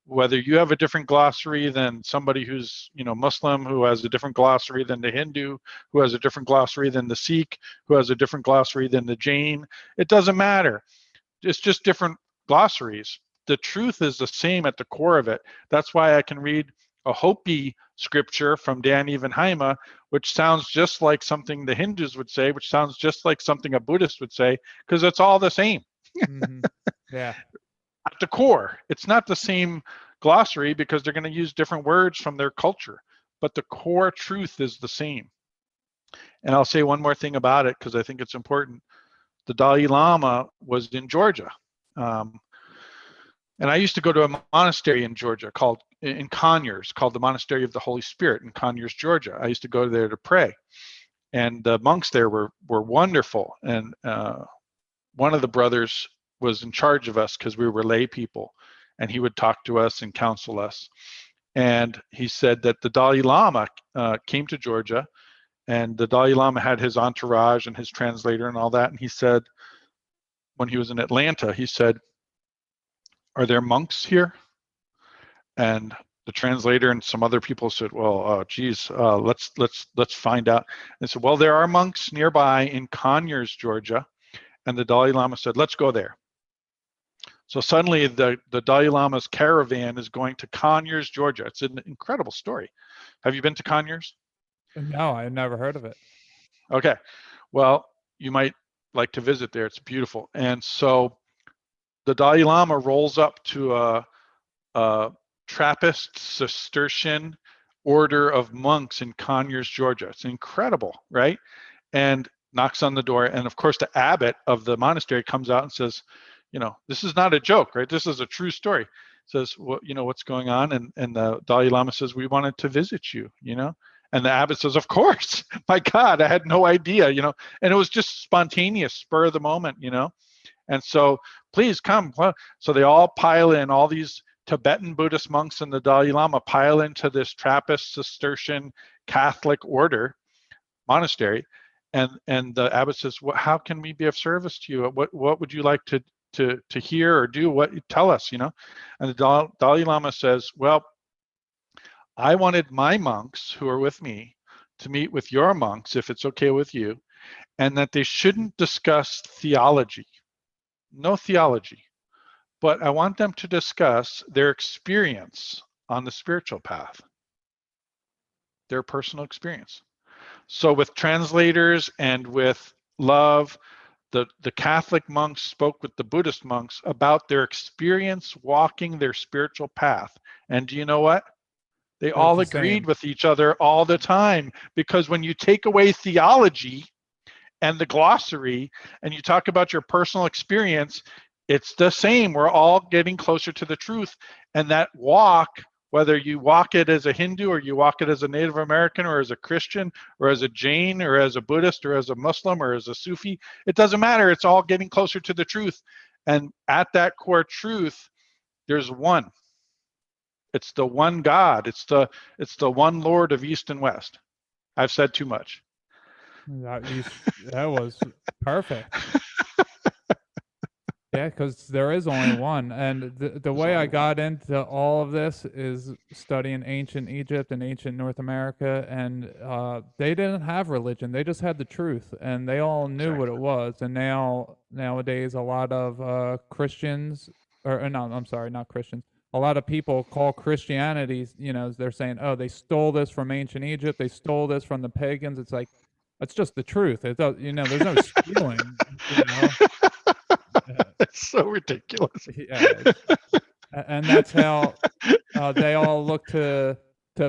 Whether you have a different glossary than somebody who's Muslim, who has a different glossary than the Hindu, who has a different glossary than the Sikh, who has a different glossary than the Jain, it doesn't matter. It's just different glossaries. The truth is the same at the core of it. That's why I can read a Hopi scripture from Dan Evenheima, which sounds just like something the Hindus would say, which sounds just like something a Buddhist would say, because it's all the same. Yeah. At the core, it's not the same glossary because they're going to use different words from their culture, but the core truth is the same. And I'll say one more thing about it because I think it's important. The Dalai Lama was in Georgia. And I used to go to a monastery in Georgia in Conyers, called the Monastery of the Holy Spirit in Conyers, Georgia. I used to go there to pray. And the monks there were wonderful. And one of the brothers was in charge of us because we were lay people, and he would talk to us and counsel us. And he said that the Dalai Lama came to Georgia, and the Dalai Lama had his entourage and his translator and all that. And he said, when he was in Atlanta, he said, "Are there monks here?" And the translator and some other people said, "Well, geez, let's find out." And said, "Well, there are monks nearby in Conyers, Georgia." And the Dalai Lama said, "Let's go there." So suddenly the Dalai Lama's caravan is going to Conyers, Georgia. It's an incredible story. Have you been to Conyers? No, I never heard of it. Okay. Well, you might like to visit there. It's beautiful. And so the Dalai Lama rolls up to a Trappist Cistercian order of monks in Conyers, Georgia. It's incredible, right? And knocks on the door. And of course, the abbot of the monastery comes out and says, this is not a joke, right? This is a true story. Says, well, what's going on? And the Dalai Lama says, "We wanted to visit you, And the abbot says, "Of course, my God, I had no idea, And it was just spontaneous, spur of the moment, And so, please come. So they all pile in, all these Tibetan Buddhist monks and the Dalai Lama pile into this Trappist Cistercian Catholic order monastery. And the abbot says, "Well, how can we be of service to you? What would you like to hear or do? What tell us, And the Dalai Lama says, "Well, I wanted my monks who are with me to meet with your monks, if it's okay with you, and that they shouldn't discuss theology, no theology, but I want them to discuss their experience on the spiritual path, their personal experience." So with translators and with love, the Catholic monks spoke with the Buddhist monks about their experience walking their spiritual path. And do you know what? They all agreed with each other all the time, because when you take away theology and the glossary and you talk about your personal experience, it's the same. We're all getting closer to the truth. And that walk whether you walk it as a Hindu or you walk it as a Native American or as a Christian or as a Jain or as a Buddhist or as a Muslim or as a Sufi, it doesn't matter. It's all getting closer to the truth. And at that core truth, there's one. It's the one God. It's the one Lord of East and West. I've said too much. That was perfect. Yeah, because there is only one. And the way I got into all of this is studying ancient Egypt and ancient North America. And they didn't have religion, they just had the truth. And they all knew what it was. And nowadays, a lot of Christians, or no, I'm sorry, not Christians. A lot of people call Christianity, they're saying, oh, they stole this from ancient Egypt. They stole this from the pagans. It's like, it's just the truth. It does, there's no stealing, It's so ridiculous. Yeah, and that's how they all look to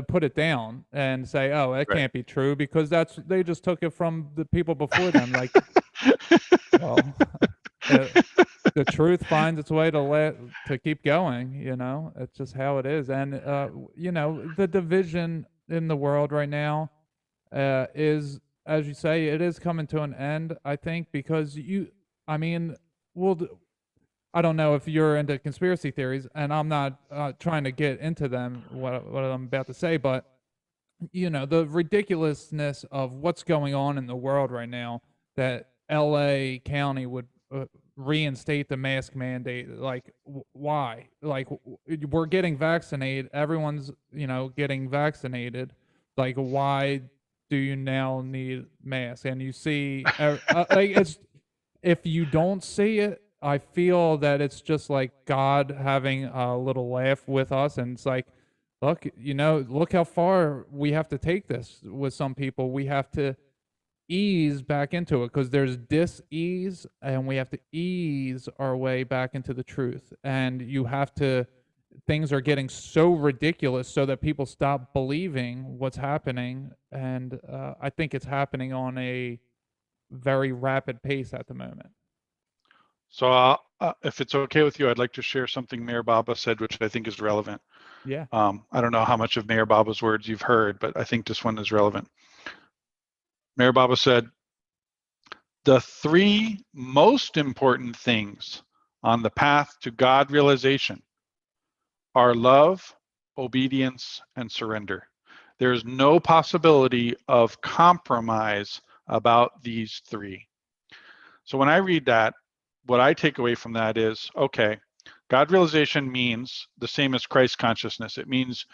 put it down and say, "Oh, that Right. can't be true," because they just took it from the people before them. Like, well, the truth finds its way to keep going. It's just how it is. And the division in the world right now is, as you say, it is coming to an end. I think because I mean, well, I don't know if you're into conspiracy theories, and I'm not trying to get into them, what I'm about to say, but the ridiculousness of what's going on in the world right now, that LA County would reinstate the mask mandate. Like, why? Like, we're getting vaccinated. Everyone's, getting vaccinated. Like, why do you now need masks? And you see, like, it's, if you don't see it, I feel that it's just like God having a little laugh with us. And it's like, look, look how far we have to take this with some people. We have to ease back into it because there's dis-ease, and we have to ease our way back into the truth. And things are getting so ridiculous so that people stop believing what's happening. And I think it's happening on a very rapid pace at the moment. So if it's okay with you, I'd like to share something Mayor Baba said, which I think is relevant. Yeah. I don't know how much of Mayor Baba's words you've heard, but I think this one is relevant. Mayor Baba said, the three most important things on the path to God realization are love, obedience, and surrender. There's no possibility of compromise about these three. So when I read that, what I take away from that is, okay, God realization means the same as Christ consciousness. It means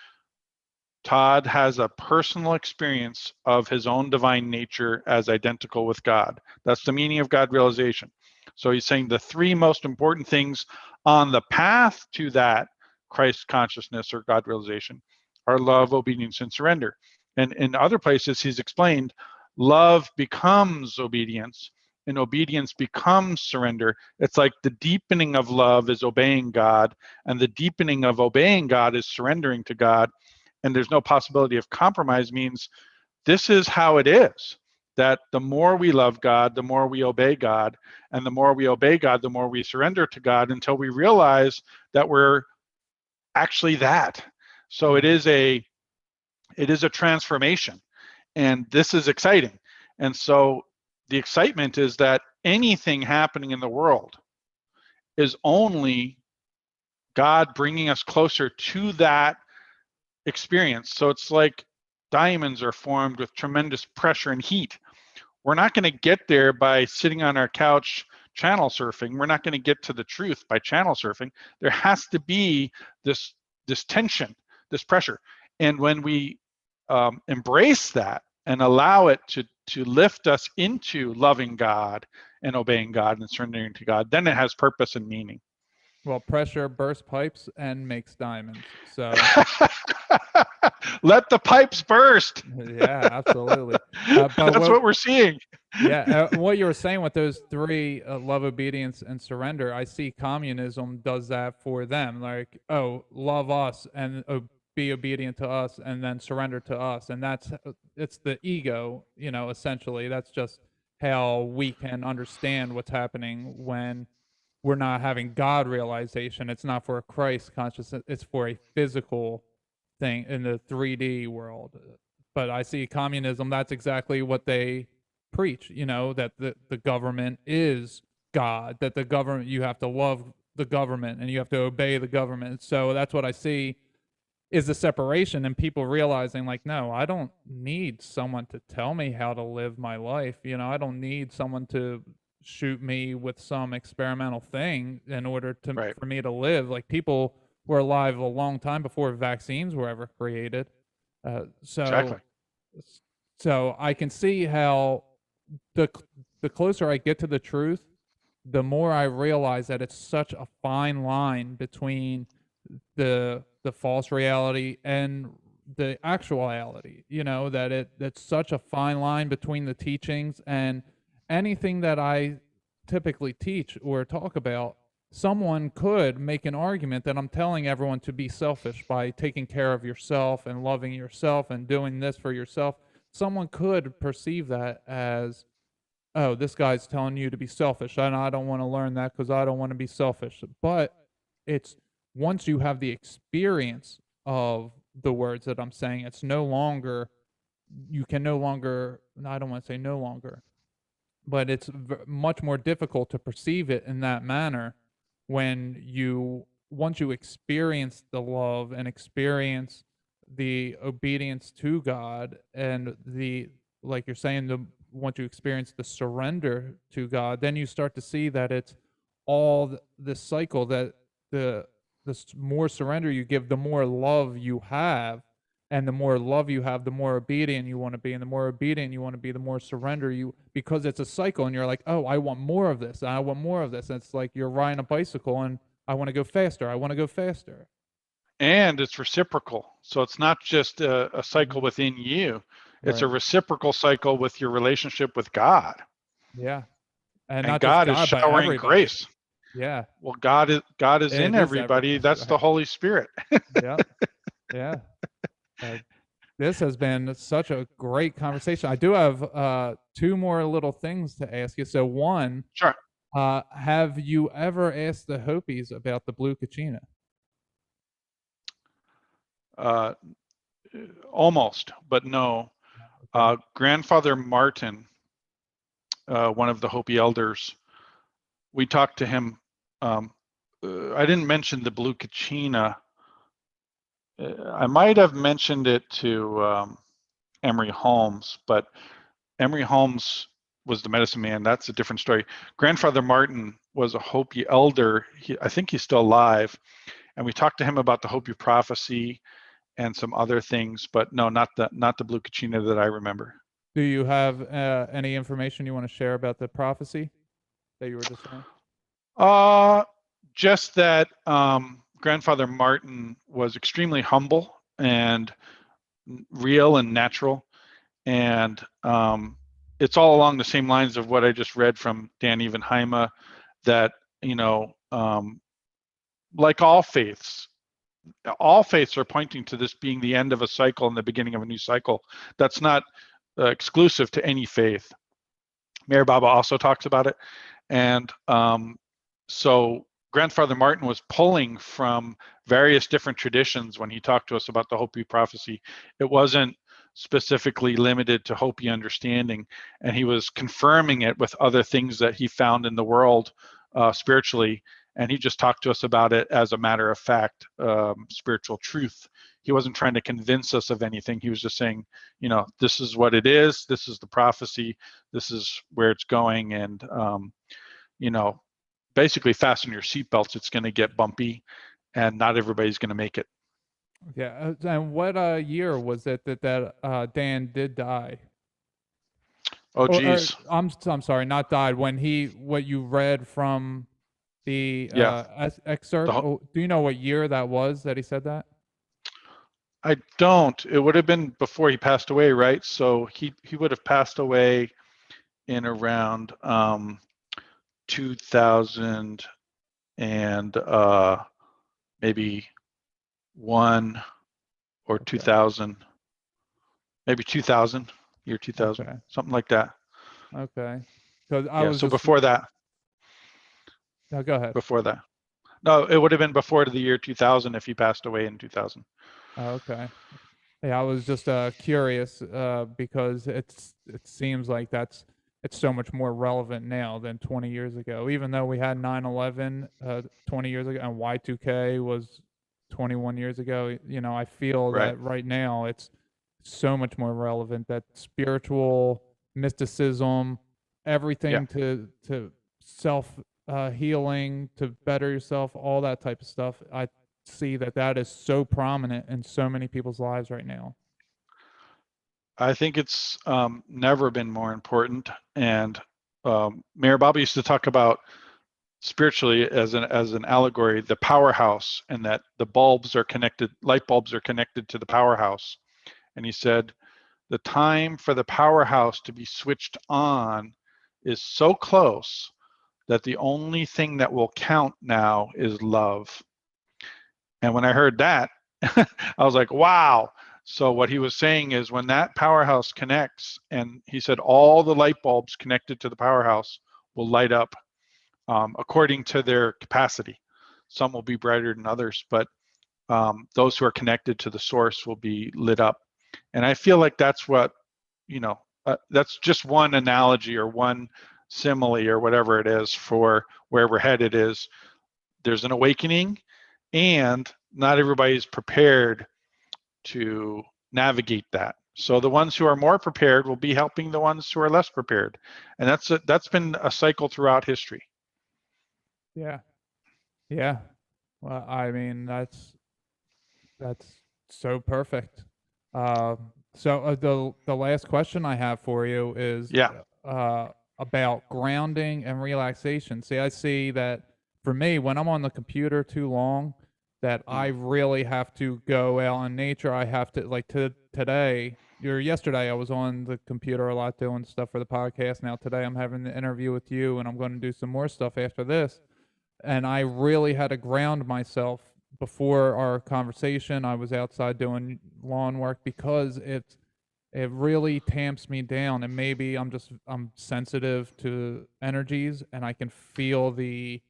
Todd has a personal experience of his own divine nature as identical with God. That's the meaning of God realization. So he's saying the three most important things on the path to that Christ consciousness or God realization are love, obedience, and surrender. And in other places, he's explained love becomes obedience, and obedience becomes surrender. It's like the deepening of love is obeying God, and the deepening of obeying God is surrendering to God. And there's no possibility of compromise means this is how it is, that the more we love God, the more we obey God, and the more we obey God, the more we surrender to God until we realize that we're actually that. So it is a transformation, and this is exciting. And so the excitement is that anything happening in the world is only God bringing us closer to that experience. So it's like diamonds are formed with tremendous pressure and heat. We're not going to get there by sitting on our couch channel surfing. We're not going to get to the truth by channel surfing. There has to be this tension, this pressure. And when we embrace that and allow it to lift us into loving God and obeying God and surrendering to God, then it has purpose and meaning. Well, pressure bursts pipes and makes diamonds. So let the pipes burst. Yeah, absolutely. But that's what we're seeing. Yeah, what you were saying with those three, love, obedience, and surrender, I see communism does that for them. Like, oh, love us and be obedient to us, and then surrender to us, and it's the ego, essentially. That's just how we can understand what's happening when we're not having God realization. It's not for a Christ consciousness. It's for a physical thing in the 3D world. But I see communism, that's exactly what they preach, that the government is God, that the government, you have to love the government and you have to obey the government. So that's what I see is the separation, and people realizing like, no, I don't need someone to tell me how to live my life. I don't need someone to shoot me with some experimental thing in order to Right. for me to live. Like, people were alive a long time before vaccines were ever created. Uh, Exactly. so so I can see how the the closer I get to the truth, the more I realize that it's such a fine line between the false reality and the actuality. That that's such a fine line between the teachings, and anything that I typically teach or talk about, someone could make an argument that I'm telling everyone to be selfish by taking care of yourself and loving yourself and doing this for yourself. Someone could perceive that as, oh, this guy's telling you to be selfish, and I don't want to learn that because I don't want to be selfish. But it's once you have the experience of the words that I'm saying, it's no longer, you can no longer, I don't want to say no longer, but it's much more difficult to perceive it in that manner when once you experience the love and experience the obedience to God, and like you're saying, once you experience the surrender to God, then you start to see that it's all this cycle, that the more surrender you give, the more love you have, and the more love you have, the more obedient you want to be, and the more obedient you want to be, the more surrender you, because it's a cycle, and you're like, oh, I want more of this, I want more of this. And it's like you're riding a bicycle, and I want to go faster, I want to go faster. And it's reciprocal. So it's not just a cycle within you. It's a Right. reciprocal cycle with your relationship with God. Yeah. And And not just God is God, but showering everybody. grace. Yeah. Well, God is in It is everybody. everybody. That's the Right. Holy Spirit. Yep. Yeah. Uh, this has been such a great conversation. I do have two more little things to ask you. So one, Sure. have you ever asked the Hopis about the blue kachina? Uh, Almost, but no. Okay. Grandfather Martin, one of the Hopi elders, we talked to him. I didn't mention the blue kachina. I might have mentioned it to Emery Holmes, but Emery Holmes was the medicine man. That's a different story. Grandfather Martin was a Hopi elder. I think he's still alive. And we talked to him about the Hopi prophecy and some other things, but no, not the blue kachina that I remember. Do you have any information you want to share about the prophecy that you were just saying? Just that Grandfather Martin was extremely humble and real and natural, and it's all along the same lines of what I just read from Dan Evenheima, that like all faiths are pointing to this being the end of a cycle and the beginning of a new cycle. That's not exclusive to any faith. Meher Baba also talks about it. And so Grandfather Martin was pulling from various different traditions when he talked to us about the Hopi prophecy. It wasn't specifically limited to Hopi understanding, and he was confirming it with other things that he found in the world spiritually. And he just talked to us about it as a matter of fact, spiritual truth. He wasn't trying to convince us of anything. He was just saying, this is what it is. This is the prophecy. This is where it's going. And, basically fasten your seatbelts. It's going to get bumpy, and not everybody's going to make it. Yeah. And what year was it that Dan did die? Oh, Or geez. I'm sorry, not died. What you read from the Yeah. excerpt. Do you know what year that was that he said that? I don't. It would have been before he passed away, right? So he would have passed away in around 2000 and maybe 1 or Okay. 2000, maybe 2000, year 2000, Okay. something like that. Okay. Because So before that. No, go ahead. Before that. No, it would have been before the year 2000 if he passed away in 2000. Okay. Yeah, I was just curious because it seems like it's so much more relevant now than 20 years ago. Even though we had 9/11 20 years ago and Y2K was 21 years ago, I feel Right. that right now it's so much more relevant that spiritual mysticism, Yeah. everything to self healing, to better yourself, all that type of stuff. I see that that is so prominent in so many people's lives right now. I think it's never been more important. And Mayor Baba used to talk about spiritually as an allegory, the powerhouse, and that the bulbs are connected, light bulbs are connected to the powerhouse. And he said, the time for the powerhouse to be switched on is so close that the only thing that will count now is love. And when I heard that, I was like, wow. So what he was saying is when that powerhouse connects, and he said all the light bulbs connected to the powerhouse will light up according to their capacity. Some will be brighter than others, but those who are connected to the source will be lit up. And I feel like that's what, that's just one analogy or one simile or whatever it is for where we're headed is there's an awakening, and not everybody's prepared to navigate that. So the ones who are more prepared will be helping the ones who are less prepared. And that's been a cycle throughout history. Yeah. Yeah. Well, I mean, that's so perfect. Uh, the last question I have for you is Yeah. about grounding and relaxation. See, I see that for me, when I'm on the computer too long, that I Mm. really have to go out in nature. I have to like today or yesterday I was on the computer a lot doing stuff for the podcast. Now today I'm having the interview with you, and I'm going to do some more stuff after this, and I really had to ground myself before our conversation. I was outside doing lawn work because it really tamps me down, and maybe I'm sensitive to energies, and I can feel the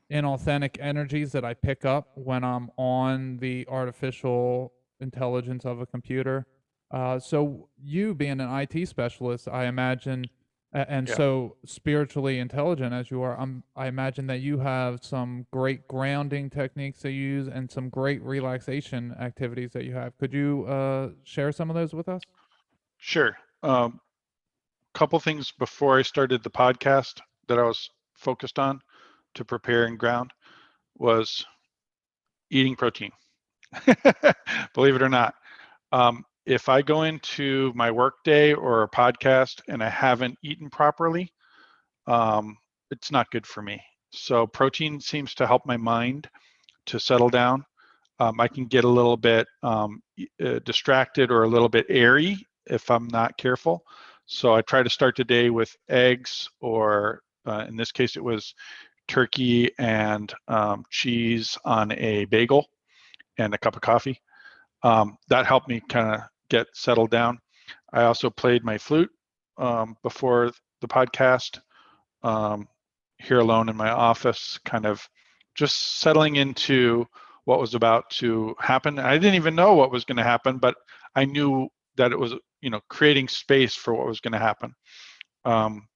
inauthentic energies that I pick up when I'm on the artificial intelligence of a computer. So you being an IT specialist, I imagine, and Yeah. so spiritually intelligent as you are, I imagine that you have some great grounding techniques that you use and some great relaxation activities that you have. Could you share some of those with us? Sure. Couple things before I started the podcast that I was focused on to prepare and ground was eating protein. Believe it or not. If I go into my workday or a podcast and I haven't eaten properly, it's not good for me. So protein seems to help my mind to settle down. I can get a little bit distracted or a little bit airy if I'm not careful. So I try to start the day with eggs, or in this case, it was turkey and cheese on a bagel and a cup of coffee. That helped me kind of get settled down. I also played my flute before the podcast, um, here alone in my office, kind of just settling into what was about to happen. I didn't even know what was going to happen, but I knew that it was, creating space for what was going to happen. Um,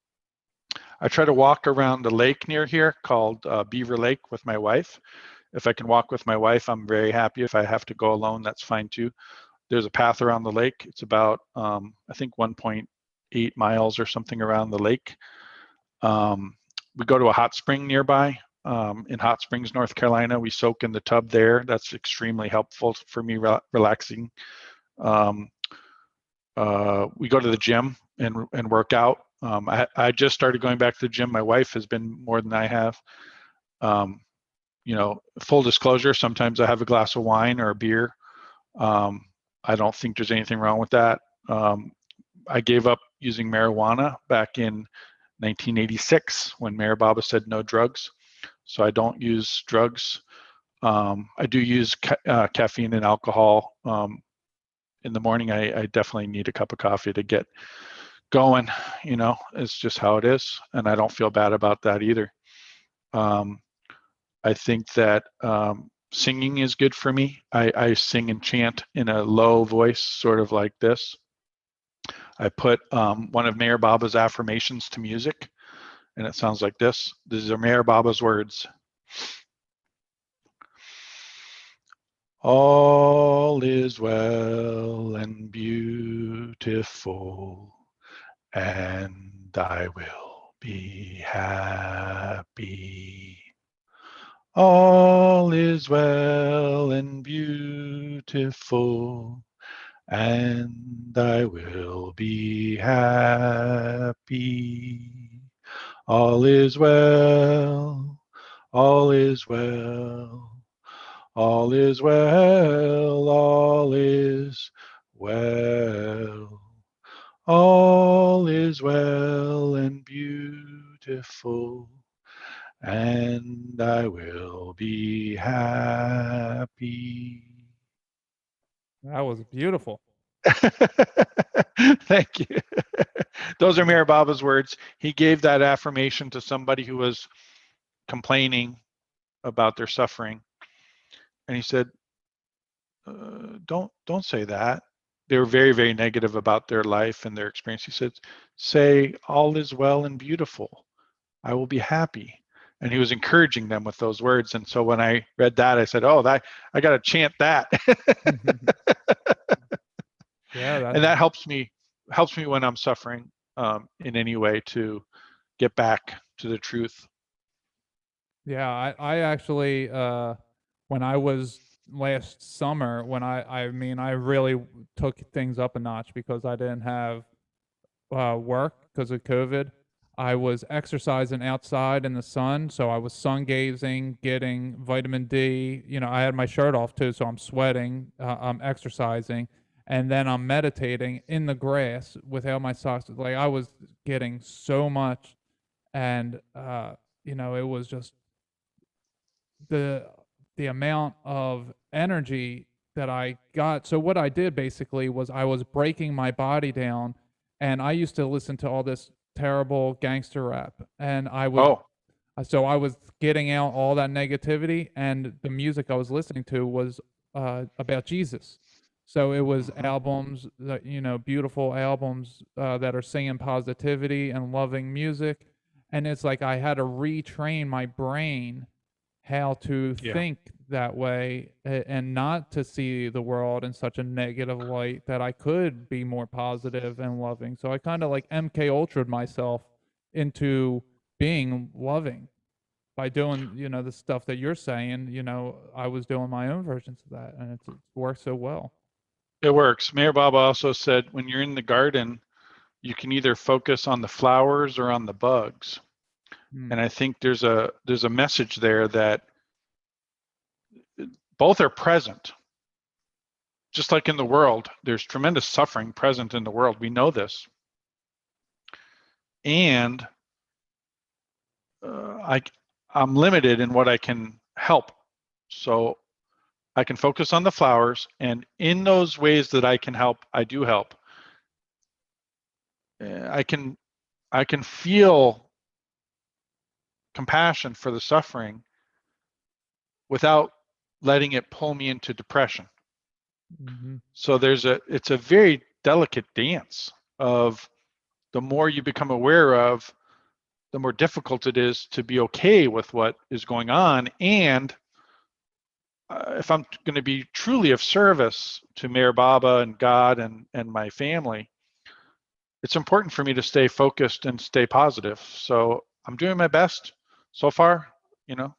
I try to walk around the lake near here called Beaver Lake with my wife. If I can walk with my wife, I'm very happy. If I have to go alone, that's fine too. There's a path around the lake. It's about, I think, 1.8 miles or something around the lake. We go to a hot spring nearby in Hot Springs, North Carolina. We soak in the tub there. That's extremely helpful for me, relaxing. Um, we go to the gym and work out. I just started going back to the gym. My wife has been more than I have. Um, Full disclosure, sometimes I have a glass of wine or a beer. I don't think there's anything wrong with that. I gave up using marijuana back in 1986 when Mayor Baba said no drugs. So I don't use drugs. I do use caffeine and alcohol. In the morning, I definitely need a cup of coffee to get going. It's just how it is. And I don't feel bad about that either. I think that Singing is good for me. I sing and chant in a low voice, sort of like this. I put one of Mayor Baba's affirmations to music, and it sounds like this. These are Mayor Baba's words. All is well and beautiful, and I will be happy. All is well and beautiful, and I will be happy. All is well, all is well. All is well, all is well. All is well and beautiful, and I will be happy. That was beautiful. Thank you. Those are Mayor Baba's words. He gave that affirmation to somebody who was complaining about their suffering. And he said, don't say that. They were very, very negative about their life and their experience. He said, say, all is well and beautiful. I will be happy. And he was encouraging them with those words. And so when I read that, I said, oh, that I got to chant that. Yeah, And that helps me when I'm suffering in any way to get back to the truth. yeah. I actually, when I was last summer, when I mean, I really took things up a notch because I didn't have work because of COVID. I was exercising outside in the sun, so I was sun gazing, getting vitamin D. You know, I had my shirt off too, so I'm sweating. I'm exercising, and then I'm meditating in the grass without my socks. Like I was getting so much, and you know, it was just the the amount of energy that I got. So what I did basically was I was breaking my body down, and I used to listen to all this terrible gangster rap, and Oh, I was getting out all that negativity, and the music I was listening to was about Jesus. So it was mhm. albums that, you know, beautiful albums that are singing positivity and loving music, and it's like I had to retrain my brain how to Yeah, think that way and not to see the world in such a negative light, that I could be more positive and loving. So I kind of like MK Ultra'd myself into being loving by doing, you know, the stuff that you're saying. You know, I was doing my own versions of that, and it's worked so well. it works. Mayor Baba also said when you're in the garden, you can either focus on the flowers or on the bugs. Mm. And I think there's a message there that both are present. Just like in the world, there's tremendous suffering present in the world. We know this. And I'm limited in what I can help. So I can focus on the flowers, and in those ways that I can help, I do help. I can feel compassion for the suffering without letting it pull me into depression. Hmm. So it's a very delicate dance of the more you become aware of, the more difficult it is to be okay with what is going on. And if I'm going to be truly of service to Mayor Baba and God and my family, it's important for me to stay focused and stay positive. So I'm doing my best so far. You know,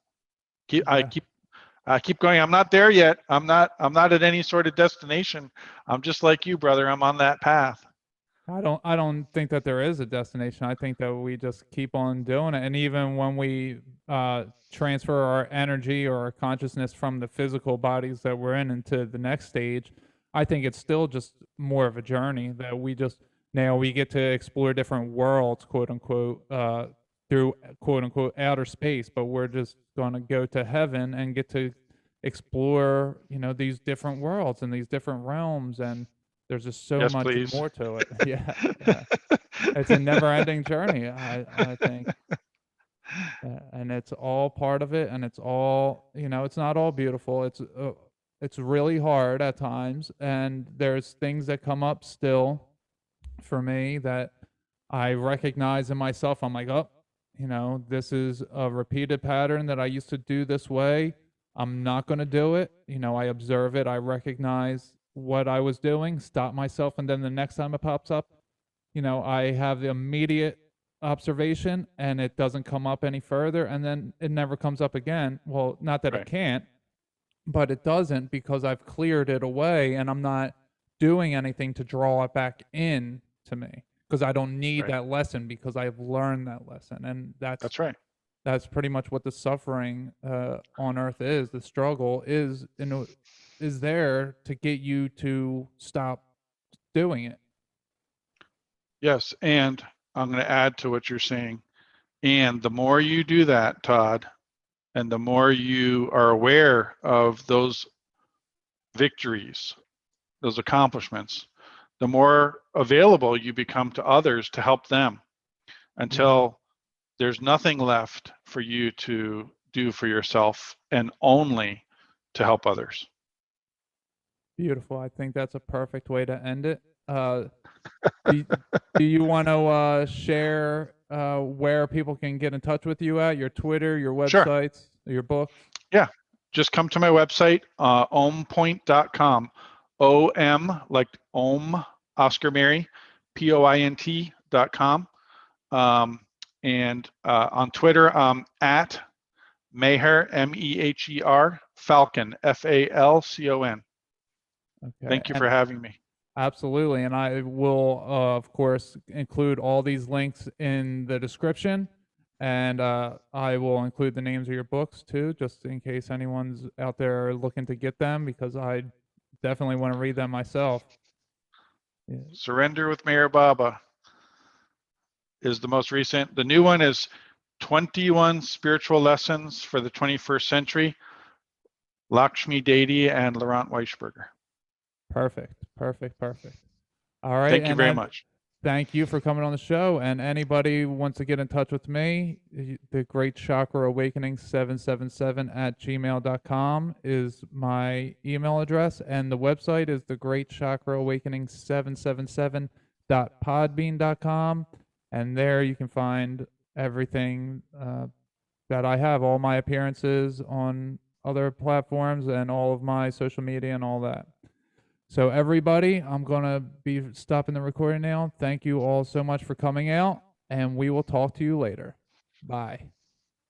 I Yeah. keep going. I'm not there yet. I'm not at any sort of destination. I'm just like you, brother. I'm on that path. I don't think that there is a destination. I think that we just keep on doing it. And even when we transfer our energy or our consciousness from the physical bodies that we're in into the next stage, I think it's still just more of a journey that we just now we get to explore different worlds, quote unquote, through quote unquote outer space, but we're just going to go to heaven and get to explore, you know, these different worlds and these different realms, and there's just so Yes, much please. more to it. Yeah, yeah. It's a never-ending journey, I think. And it's all part of it, and it's all, it's not all beautiful. It's really hard at times, and there's things that come up still for me that I recognize in myself. I'm like, oh, this is a repeated pattern that I used to do this way. I'm not going to do it. I observe it. I recognize what I was doing, stop myself, and then the next time it pops up, I have the immediate observation and it doesn't come up any further, and then it never comes up again. Well, not that it Right. can't, but it doesn't, because I've cleared it away and I'm not doing anything to draw it back in to me, because I don't need Right. that lesson, because I've learned that lesson. And That's right. that's pretty much what the suffering on earth is. The struggle is, is there to get you to stop doing it. Yes. And I'm going to add to what you're saying. And the more you do that, Todd, and the more you are aware of those victories, those accomplishments, the more available you become to others to help them, until there's nothing left for you to do for yourself and only to help others. Beautiful. I think that's a perfect way to end it. Do, do you want to share where people can get in touch with you at? Your Twitter, your Sure. websites, your books? Yeah. Just come to my website, ompoint.com. OM, like Om, Oscar Mary, POINT.com. And on Twitter, at Meher, MEHER, Falcon, FALCON. Okay. Thank you for having me. Absolutely. And I will, of course, include all these links in the description. And I will include the names of your books too, just in case anyone's out there looking to get them, because I definitely want to read them myself. Yeah. Surrender with Meher Baba is the most recent. The new one is 21 Spiritual Lessons for the 21st Century, Laxmi Dady and Laurent Weichberger. Perfect. All right. Thank you very much. Thank you for coming on the show. And anybody who wants to get in touch with me, the Great Chakra Awakening 777 at gmail.com is my email address. And the website is the Great Chakra Awakening 777.podbean.com. And there you can find everything that I have, all my appearances on other platforms and all of my social media and all that. So everybody, I'm going to be stopping the recording now. Thank you all so much for coming out, and we will talk to you later. Bye.